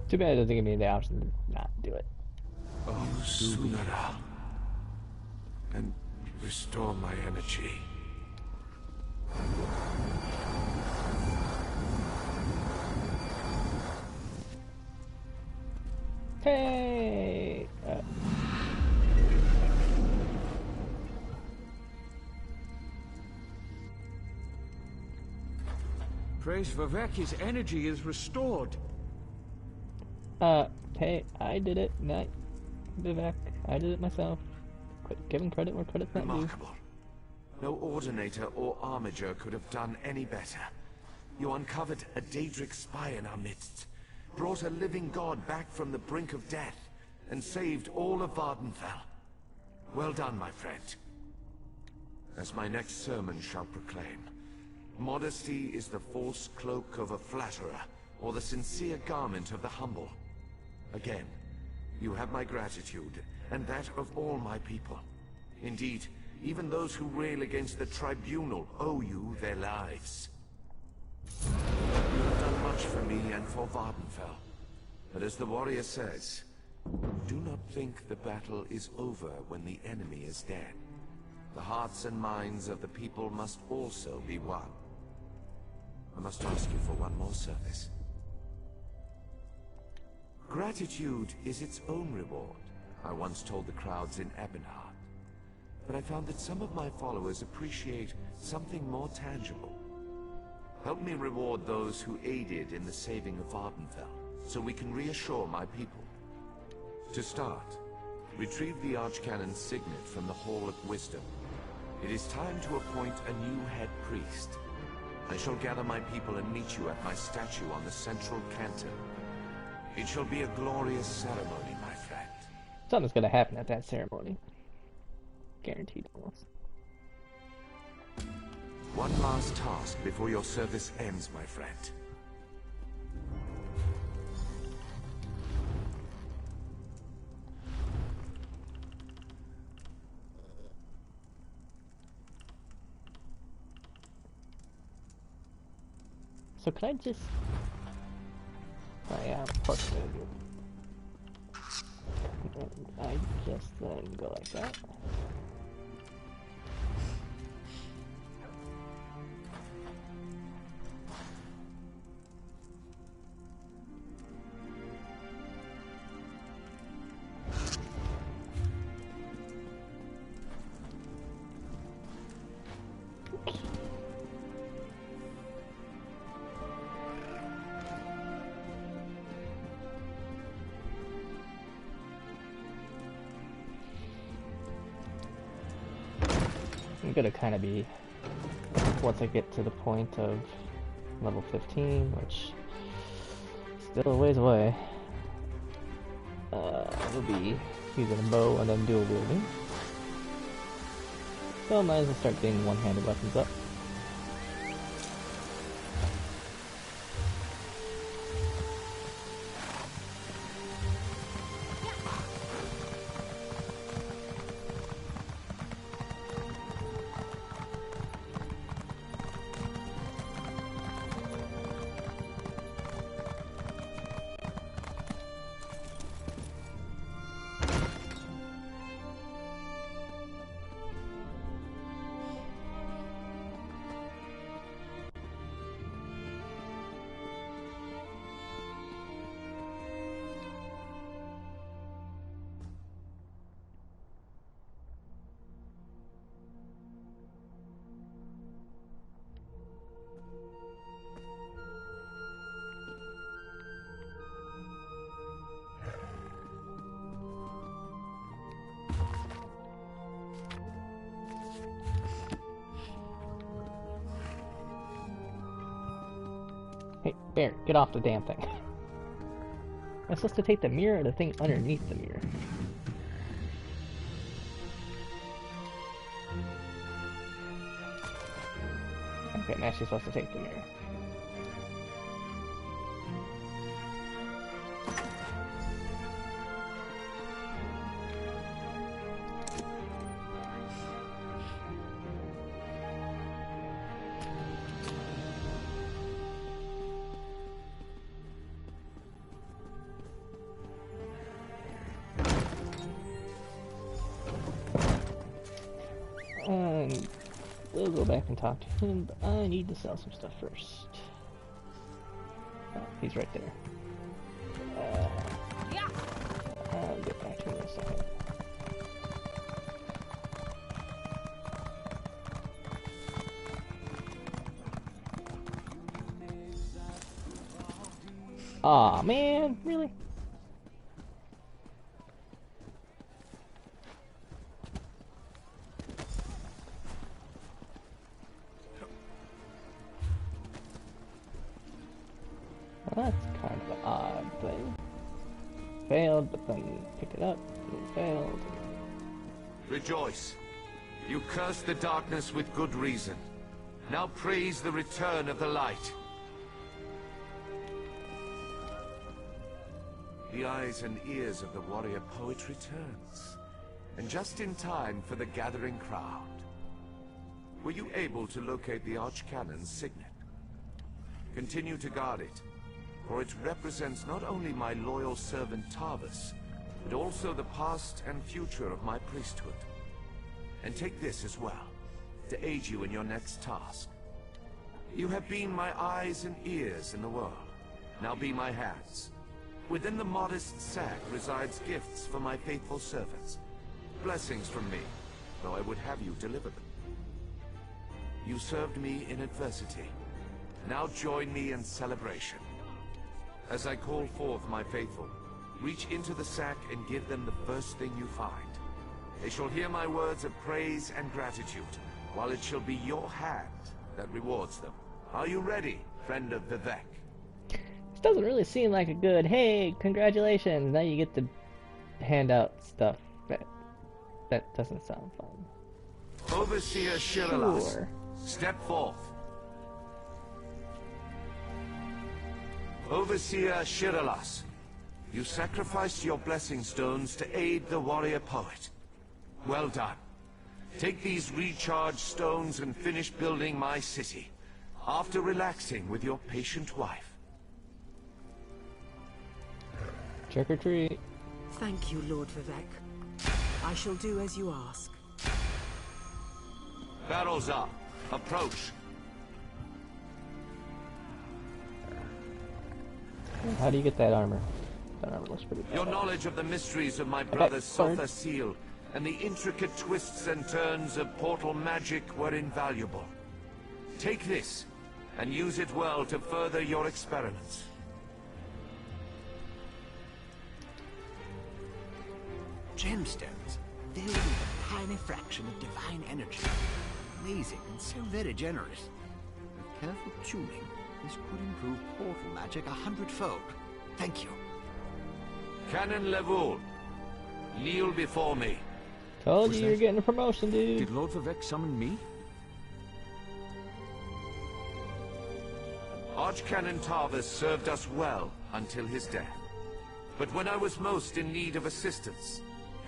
Too bad it doesn't give me the option to not do it. Oh, Sunara. And restore my energy. Hey! Praise Vivek, his energy is restored. Hey, I did it, not Vivek. I did it myself. Quit giving credit where credit's not due. Remarkable. No Ordinator or Armiger could have done any better. You uncovered a Daedric spy in our midst, brought a living god back from the brink of death, and saved all of Vardenfell. Well done, my friend. As my next sermon shall proclaim, modesty is the false cloak of a flatterer, or the sincere garment of the humble. Again, you have my gratitude, and that of all my people. Indeed, even those who rail against the tribunal owe you their lives. You have done much for me and for Vardenfell. But as the warrior says, do not think the battle is over when the enemy is dead. The hearts and minds of the people must also be won. I must ask you for one more service. Gratitude is its own reward, I once told the crowds in Ebonheart. But I found that some of my followers appreciate something more tangible. Help me reward those who aided in the saving of Vardenfell, so we can reassure my people. To start, retrieve the Archcanon's signet from the Hall of Wisdom. It is time to appoint a new head priest. I shall gather my people and meet you at my statue on the central canton. It shall be a glorious ceremony, my friend. Something's gonna happen at that ceremony. Guaranteed almost. One last task before your service ends, my friend. So can I just... Oh yeah, of course I do. And I just then go like that. I'm gonna kind of be, once I get to the point of level 15, which is still a ways away, we'll be using a bow and then dual wielding. So I might as well start getting one-handed weapons up. Hey, Bear, get off the damn thing. I'm supposed to take the mirror or the thing underneath the mirror? Okay, I'm actually supposed to take the mirror. We'll go back and talk to him, but I need to sell some stuff first. Oh, he's right there. I'll get back to him in a second. Aw, man, really? Well, that's kind of an odd thing. Failed, but then picked it up, and failed. Rejoice. You cursed the darkness with good reason. Now praise the return of the light. The eyes and ears of the warrior poet returns. And just in time for the gathering crowd. Were you able to locate the Archcannon's signet? Continue to guard it, for it represents not only my loyal servant Tarvis, but also the past and future of my priesthood. And take this as well, to aid you in your next task. You have been my eyes and ears in the world. Now be my hands. Within the modest sack resides gifts for my faithful servants. Blessings from me, though I would have you deliver them. You served me in adversity. Now join me in celebration. As I call forth my faithful, reach into the sack and give them the first thing you find. They shall hear my words of praise and gratitude, while it shall be your hand that rewards them. Are you ready, friend of Vivek? This doesn't really seem like a good, hey, congratulations, now you get to hand out stuff. That doesn't sound fun. Overseer Shiralas, Sure. step forth. Overseer Shiralas, you sacrificed your blessing stones to aid the warrior poet. Well done. Take these recharged stones and finish building my city, after relaxing with your patient wife. Trick or treat. Thank you, Lord Vivek. I shall do as you ask. Barrels up. Approach. How do you get that armor? That armor looks pretty bad. Your knowledge of the mysteries of my Okay, brother's sorry. Sulfur Seal and the intricate twists and turns of portal magic were invaluable. Take this, and use it well to further your experiments. Gemstones, filled with a tiny fraction of divine energy. Amazing and so very generous. With careful tuning, this could improve portal magic 100-fold. Thank you. Canon Levoul, kneel before me. Told Was you you're that- getting a promotion, dude. Did Lord Vivek summon me? Archcanon Tarvis served us well until his death. But when I was most in need of assistance,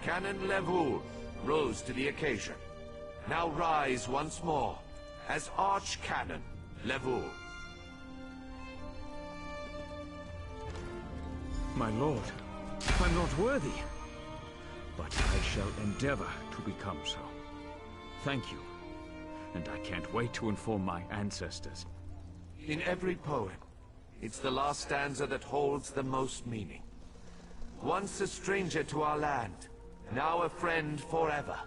Canon Levoul rose to the occasion. Now rise once more as Archcanon Levoul. My lord, I'm not worthy. But I shall endeavor to become so. Thank you. And I can't wait to inform my ancestors. In every poem, it's the last stanza that holds the most meaning. Once a stranger to our land, now a friend forever.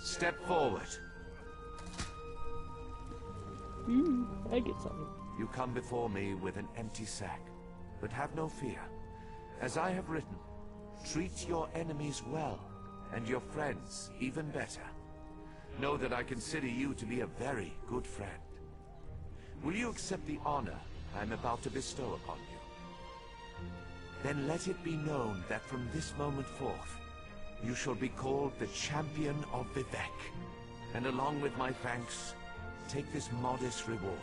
Step forward. I get something. You come before me with an empty sack, but have no fear. As I have written, treat your enemies well, and your friends even better. Know that I consider you to be a very good friend. Will you accept the honor I am about to bestow upon you? Then let it be known that from this moment forth, you shall be called the Champion of Vivek. And along with my thanks, take this modest reward.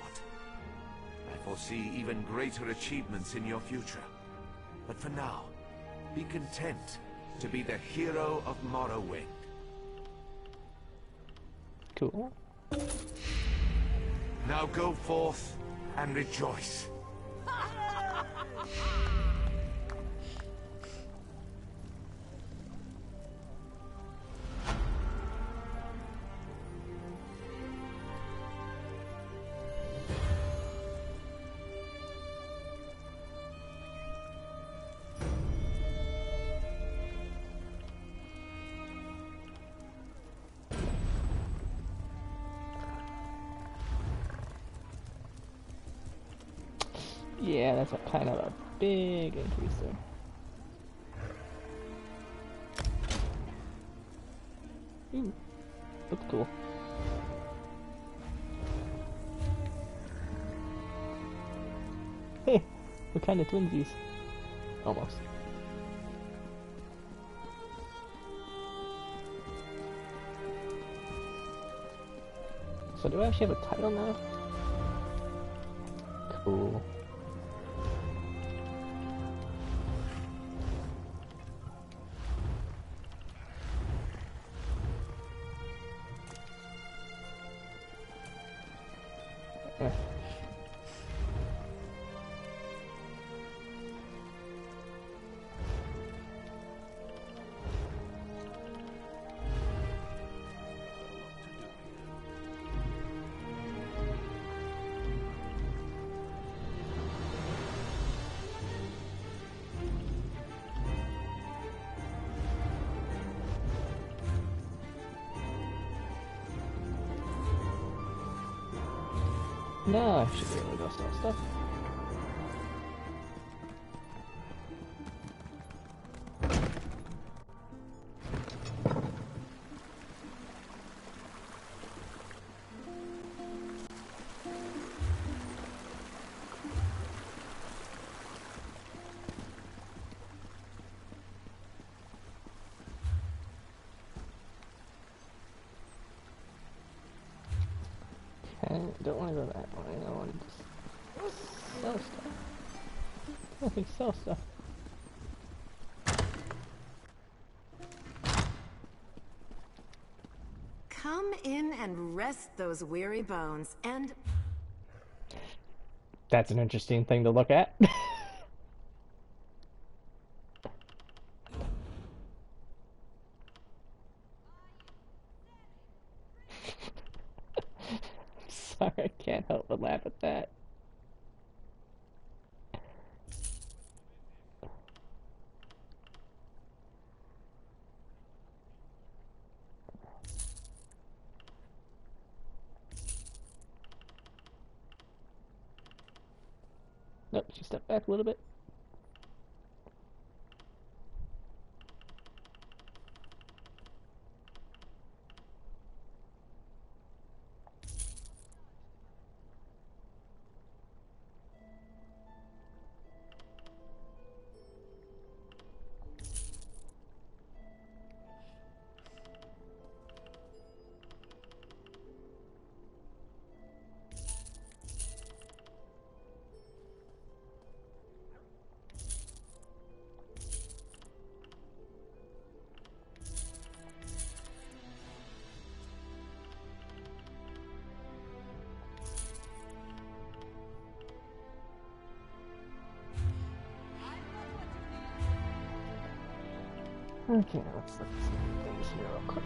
I foresee even greater achievements in your future. But for now, be content to be the hero of Morrowind. Cool. Now go forth and rejoice. Yeah, that's a kind of a big increase there. Ooh, looks cool. Hey, we're kind of twinsies. Almost. So do I actually have a title now? Cool. No, I should be able to go sell stuff. Okay, don't want to go that way. I want to just sell stuff. I can sell stuff. Come in and rest those weary bones, and... That's an interesting thing to look at. Sorry, I can't help but laugh at that. Nope, just step back a little bit. Okay, let's look at some things here real quick.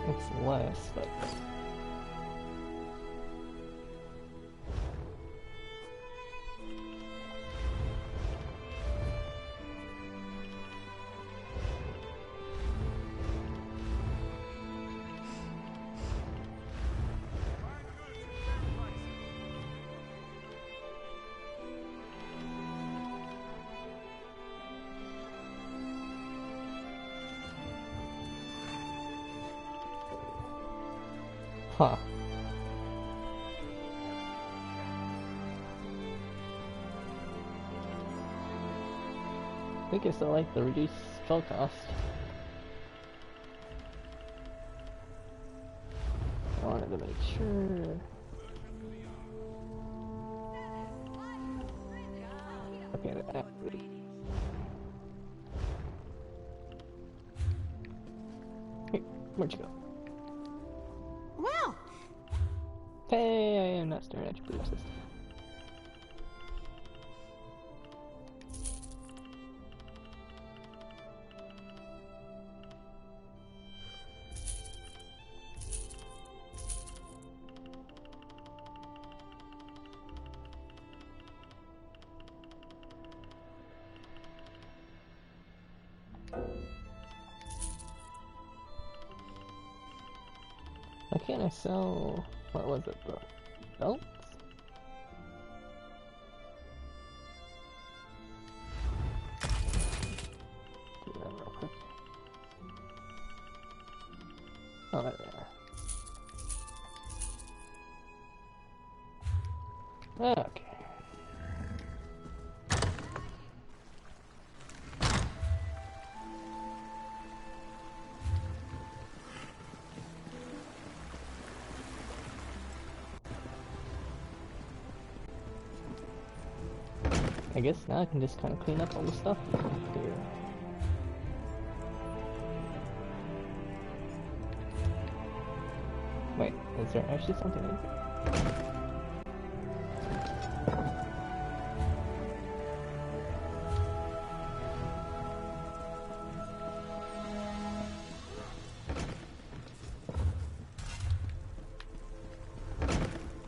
It's less, but... Huh. I think I still like the reduced spell cost. wanted to make sure. Okay, hey, where'd you go? Well, Hey, I am not staring at your boob system. Why can't I sell, what was it, the belts? Do that real quick. Oh, there they are. Okay. I guess now I can just kind of clean up all the stuff here. Wait, is there actually something in here?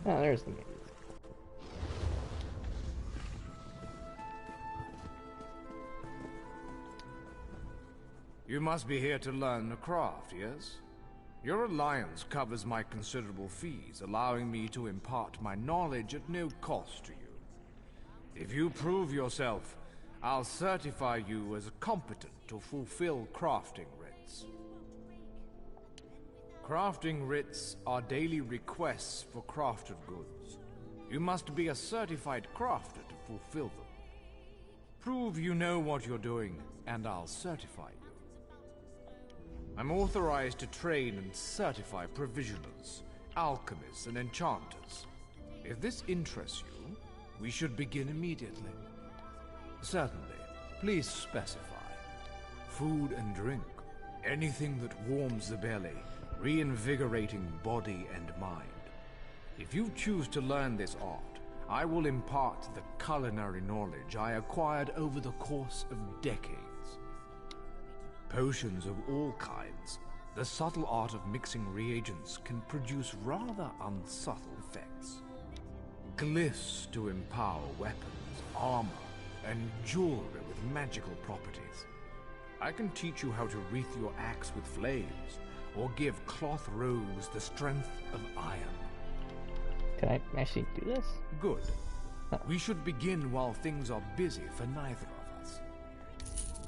Oh, there's the maze. You must be here to learn the craft, yes? Your alliance covers my considerable fees, allowing me to impart my knowledge at no cost to you. If you prove yourself, I'll certify you as competent to fulfill crafting writs. Crafting writs are daily requests for crafted goods. You must be a certified crafter to fulfill them. Prove you know what you're doing, and I'll certify you. I'm authorized to train and certify provisioners, alchemists, and enchanters. If this interests you, we should begin immediately. Certainly, please specify. Food and drink, anything that warms the belly, reinvigorating body and mind. If you choose to learn this art, I will impart the culinary knowledge I acquired over the course of decades. Potions of all kinds, the subtle art of mixing reagents can produce rather unsubtle effects. Glyphs to empower weapons, armor, and jewelry with magical properties. I can teach you how to wreath your axe with flames, or give cloth robes the strength of iron. Can I actually do this? Good. We should begin while things are busy for neither of us.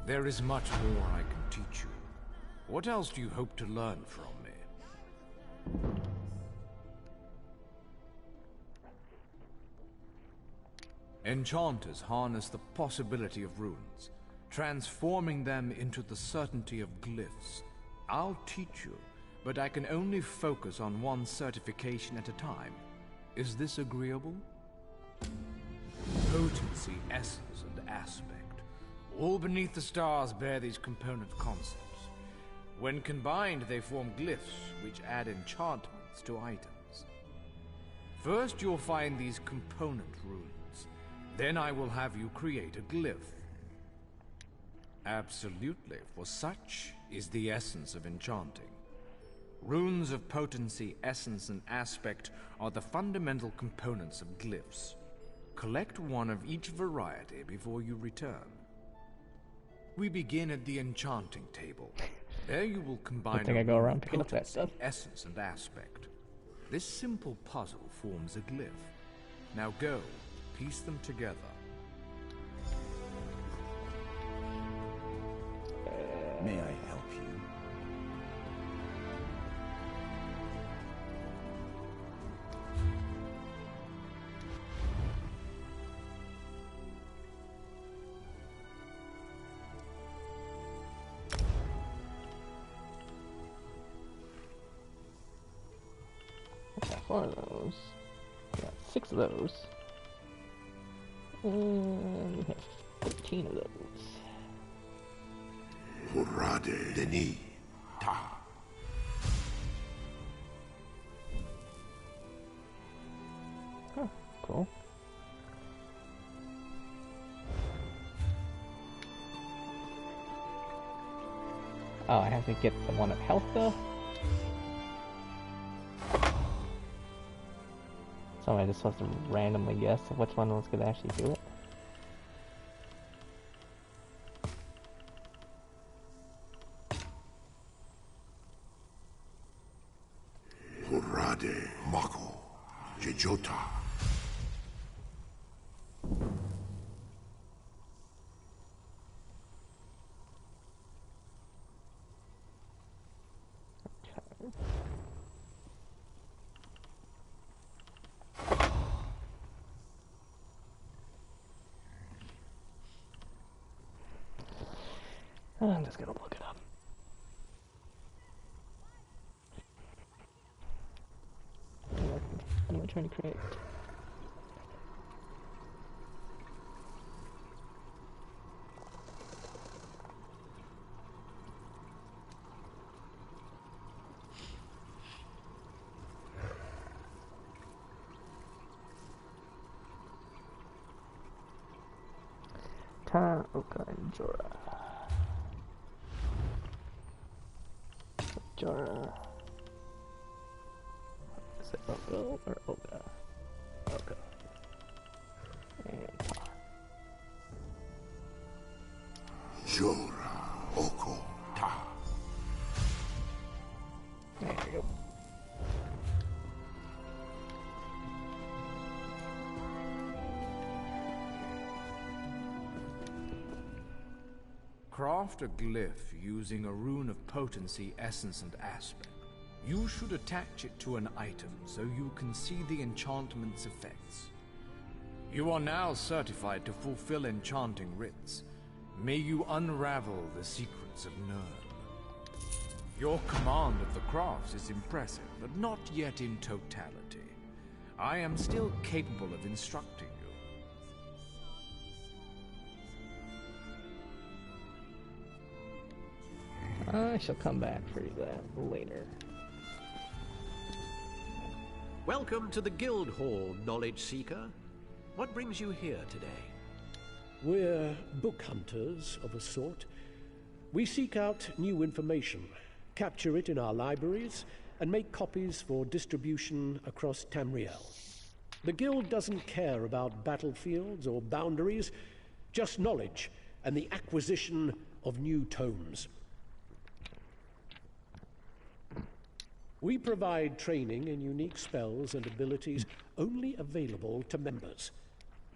There is much more I can teach you. What else do you hope to learn from me? Enchanters harness the possibility of runes, transforming them into the certainty of glyphs. I'll teach you, but I can only focus on one certification at a time. Is this agreeable? Potency, essence, and aspect. All beneath the stars bear these component concepts. When combined, they form glyphs, which add enchantments to items. First, you'll find these component runes. Then I will have you create a glyph. Absolutely, for such is the essence of enchanting. Runes of potency, essence, and aspect are the fundamental components of glyphs. Collect one of each variety before you return. We begin at the enchanting table. There you will combine I think I go around picking up that potency, stuff. essence, and aspect. This simple puzzle forms a glyph. Now go, piece them together. May I help you? 4 of those. Got 6 of those. And we have 13 of those. Hurrade Deni Ta. Huh, cool. Oh, I have to get the one of health though? So I just supposed to randomly guess which one was gonna actually do it? Hurrade Mako Jejota. I'm just gonna look it up. What am I trying to create? Ta Oka and Jorah. Jorah. Is it Oko or Oka? Oka. And Ta. Jorah Oko Ta. There we go. Craft a glyph using a rune of potency, essence, and aspect. You should attach it to an item so you can see the enchantment's effects. You are now certified to fulfill enchanting rites. May you unravel the secrets of Nirn. Your command of the crafts is impressive, but not yet in totality. I am still capable of instructing you. I shall come back for that later. Welcome to the Guild Hall, Knowledge Seeker. What brings you here today? We're book hunters of a sort. We seek out new information, capture it in our libraries, and make copies for distribution across Tamriel. The Guild doesn't care about battlefields or boundaries, just knowledge and the acquisition of new tomes. We provide training in unique spells and abilities only available to members.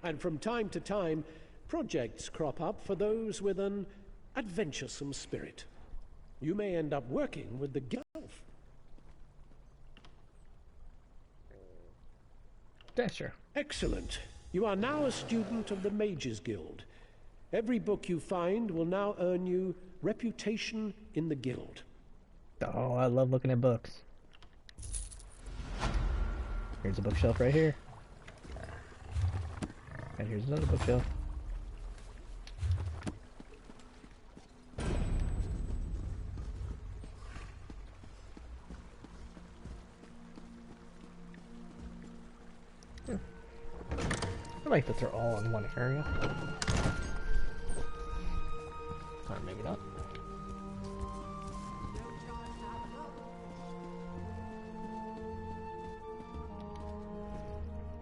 And from time to time, projects crop up for those with an adventuresome spirit. You may end up working with the Guild. Yeah, sure. Excellent. You are now a student of the Mages Guild. Every book you find will now earn you reputation in the Guild. Oh, I love looking at books. Here's a bookshelf right here. And here's another bookshelf. I like that they're all in one area. Or maybe not.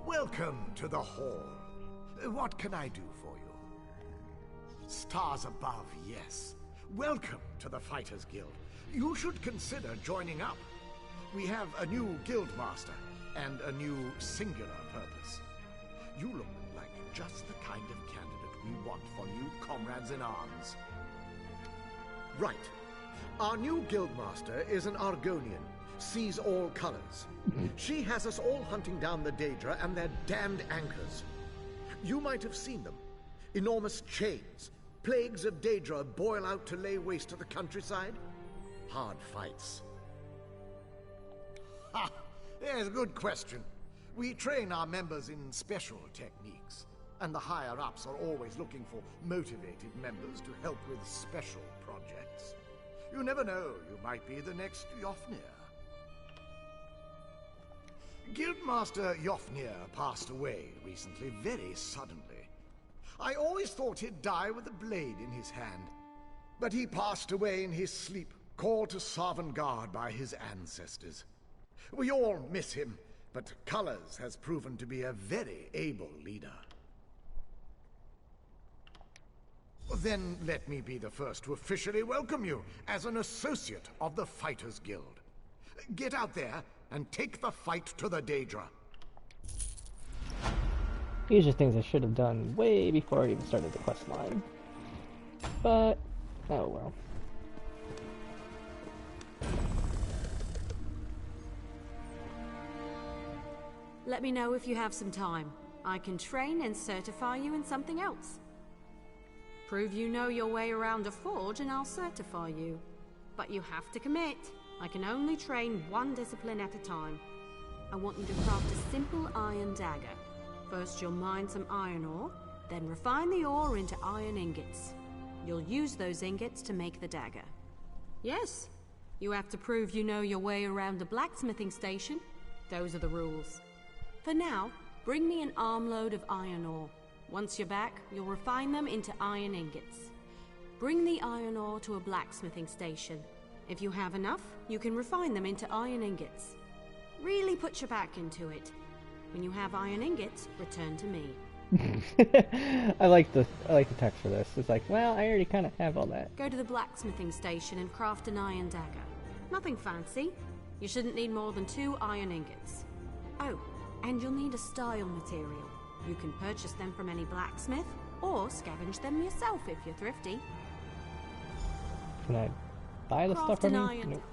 Welcome to the hall. What can I do for you? Stars above, yes. Welcome to the Fighters Guild. You should consider joining up. We have a new guild master and a new singular purpose. You look like just the kind of candidate we want for new comrades in arms. Right. Our new guildmaster is an Argonian, sees all colors. She has us all hunting down the Daedra and their damned anchors. You might have seen them. Enormous chains. Plagues of Daedra boil out to lay waste to the countryside. Hard fights. Ha! Yes, good question. We train our members in special techniques, and the higher-ups are always looking for motivated members to help with special projects. You never know, you might be the next Yofnir. Guildmaster Yofnir passed away recently, very suddenly. I always thought he'd die with a blade in his hand, but he passed away in his sleep, called to Sovngarde by his ancestors. We all miss him, but Colors has proven to be a very able leader. Then let me be the first to officially welcome you as an associate of the Fighters Guild. Get out there and take the fight to the Daedra. These are things I should have done way before I even started the quest line. But, oh well. Let me know if you have some time. I can train and certify you in something else. Prove you know your way around a forge and I'll certify you. But you have to commit. I can only train one discipline at a time. I want you to craft a simple iron dagger. First you'll mine some iron ore, then refine the ore into iron ingots. You'll use those ingots to make the dagger. Yes, you have to prove you know your way around a blacksmithing station. Those are the rules. For now, bring me an armload of iron ore. Once you're back, you'll refine them into iron ingots. Bring the iron ore to a blacksmithing station. If you have enough, you can refine them into iron ingots. Really put your back into it. When you have iron ingots, return to me. I like the text for this. It's like, well, I already kind of have all that. Go to the blacksmithing station and craft an iron dagger. Nothing fancy. You shouldn't need more than 2 iron ingots. Oh, and you'll need a style material. You can purchase them from any blacksmith, or scavenge them yourself if you're thrifty. Can I buy the stuff from you? Nope.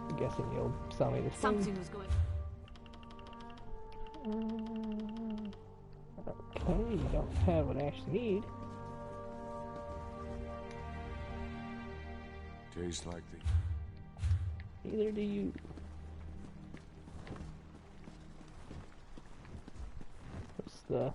I'm guessing you'll sell me the thing. Something was going. Okay, you don't have what I actually need. Tastes like the... Neither do you. What's the...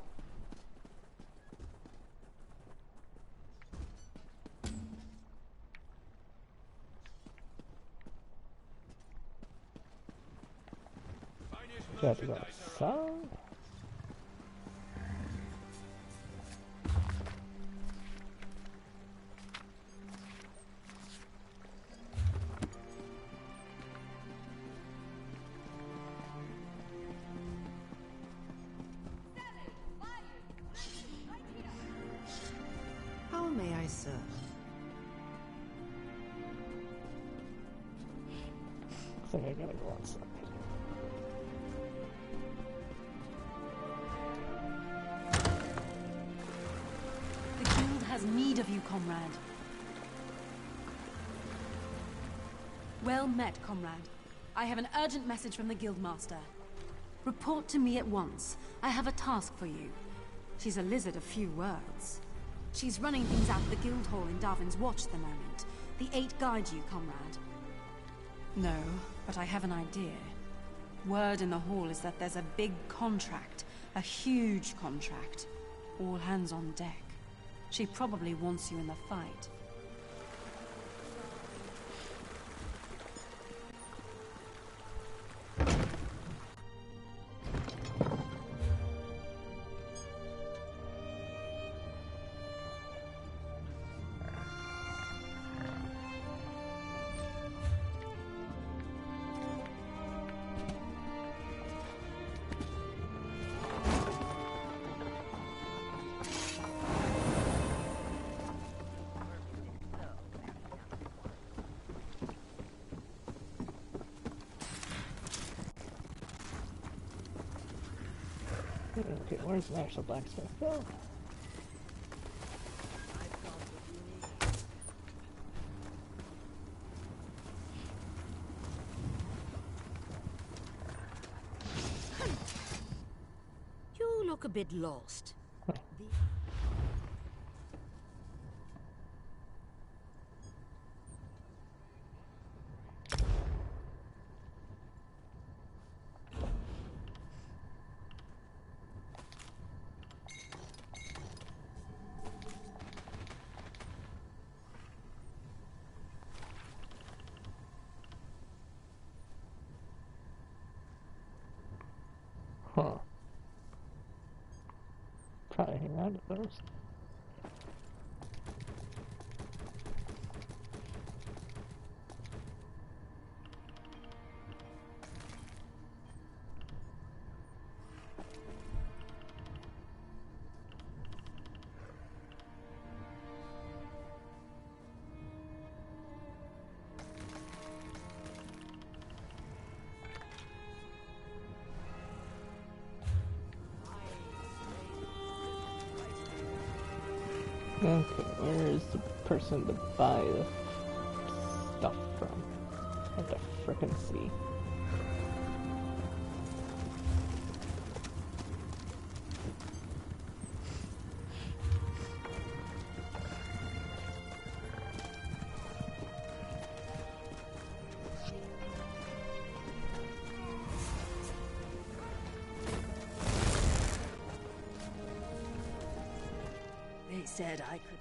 That's about song. How may I serve? I think I gotta go outside. The guild has need of you, comrade. Well met, comrade. I have an urgent message from the guildmaster. Report to me at once. I have a task for you. She's a lizard of few words. She's running things out of the guild hall in Darwin's Watch at the moment. The 8 guide you, comrade. No, but I have an idea. Word in the hall is that there's a big contract. A huge contract. All hands on deck. She probably wants you in the fight. Okay, where's the actual blacksmith? Oh. You look a bit lost. Huh. Probably hang on to those. Okay, where is the person to buy the stuff from? I have to frickin' see. They said I could...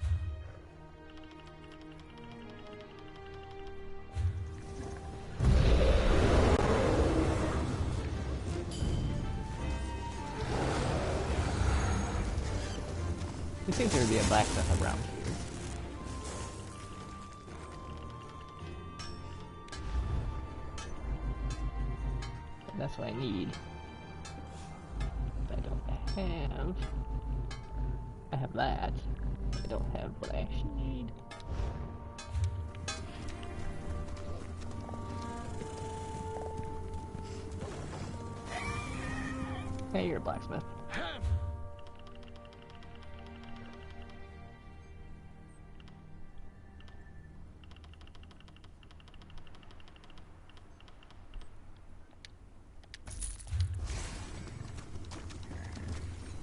There seems to be a blacksmith around here. And that's what I need. I don't have... I have that. I don't have what I actually need. Hey, you're a blacksmith.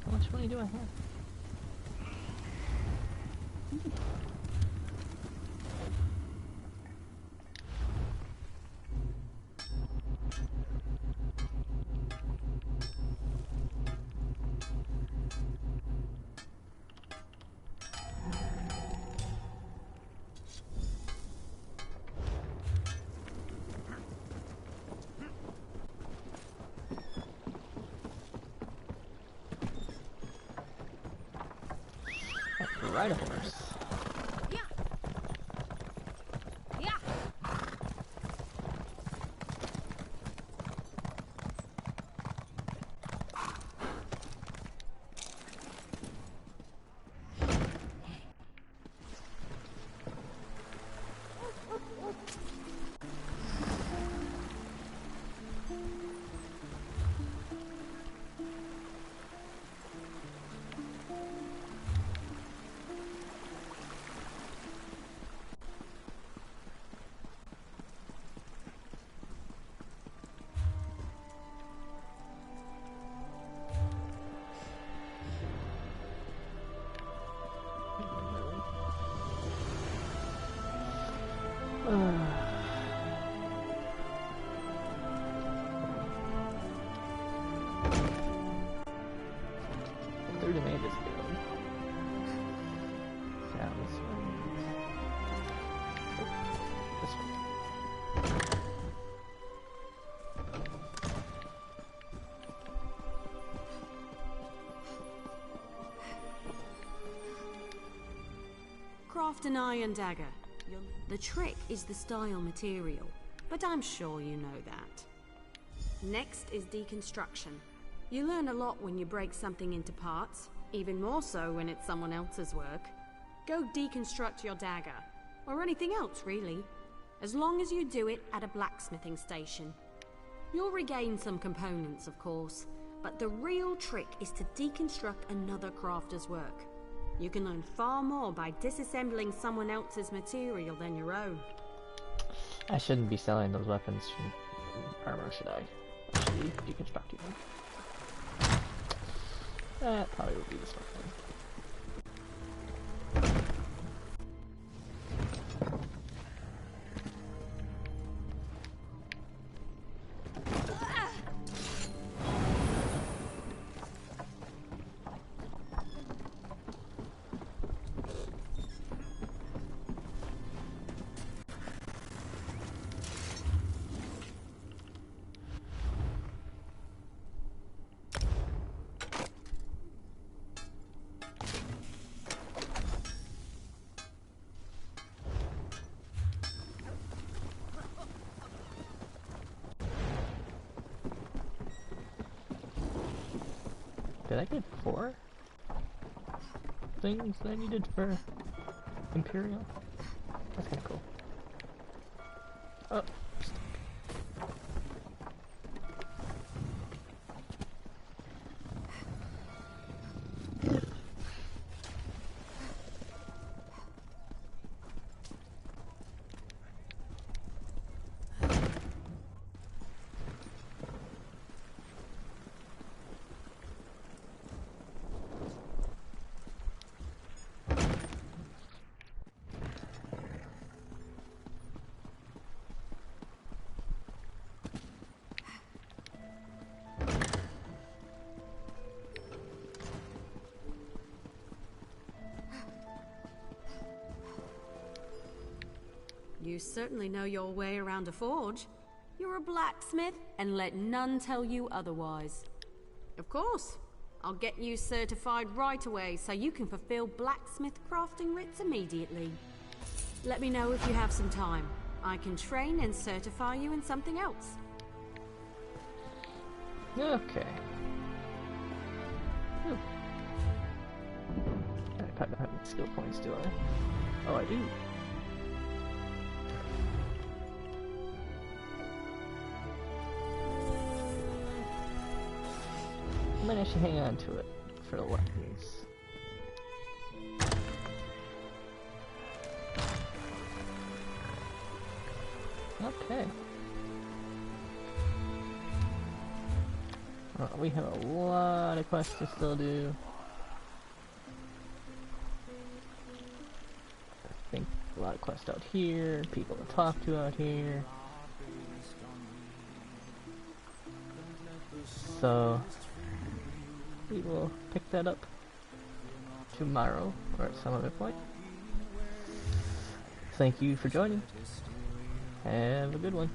How much money do I have? Ride a horse. Through the main disc build. Down this way. Oh, this way. Craft an iron dagger. The trick is the style material, but I'm sure you know that. Next is deconstruction. You learn a lot when you break something into parts, even more so when it's someone else's work. Go deconstruct your dagger, or anything else really, as long as you do it at a blacksmithing station. You'll regain some components, of course, but the real trick is to deconstruct another crafter's work. You can learn far more by disassembling someone else's material than your own. I shouldn't be selling those weapons from armor, should I? I should be deconstructing them. That probably would be the smart thing. Did I get 4 things that I needed for Imperial? That's kinda cool. Oh. You certainly know your way around a forge. You're a blacksmith, and let none tell you otherwise. Of course, I'll get you certified right away so you can fulfill blacksmith crafting writs immediately. Let me know if you have some time. I can train and certify you in something else. Okay. I probably don't have any skill points, do I? Oh, I do. I might actually hang on to it for the weapons. Okay. We have a lot of quests to still do. I think a lot of quests out here, people to talk to out here. So we will pick that up tomorrow or at some other point. Thank you for joining. Have a good one.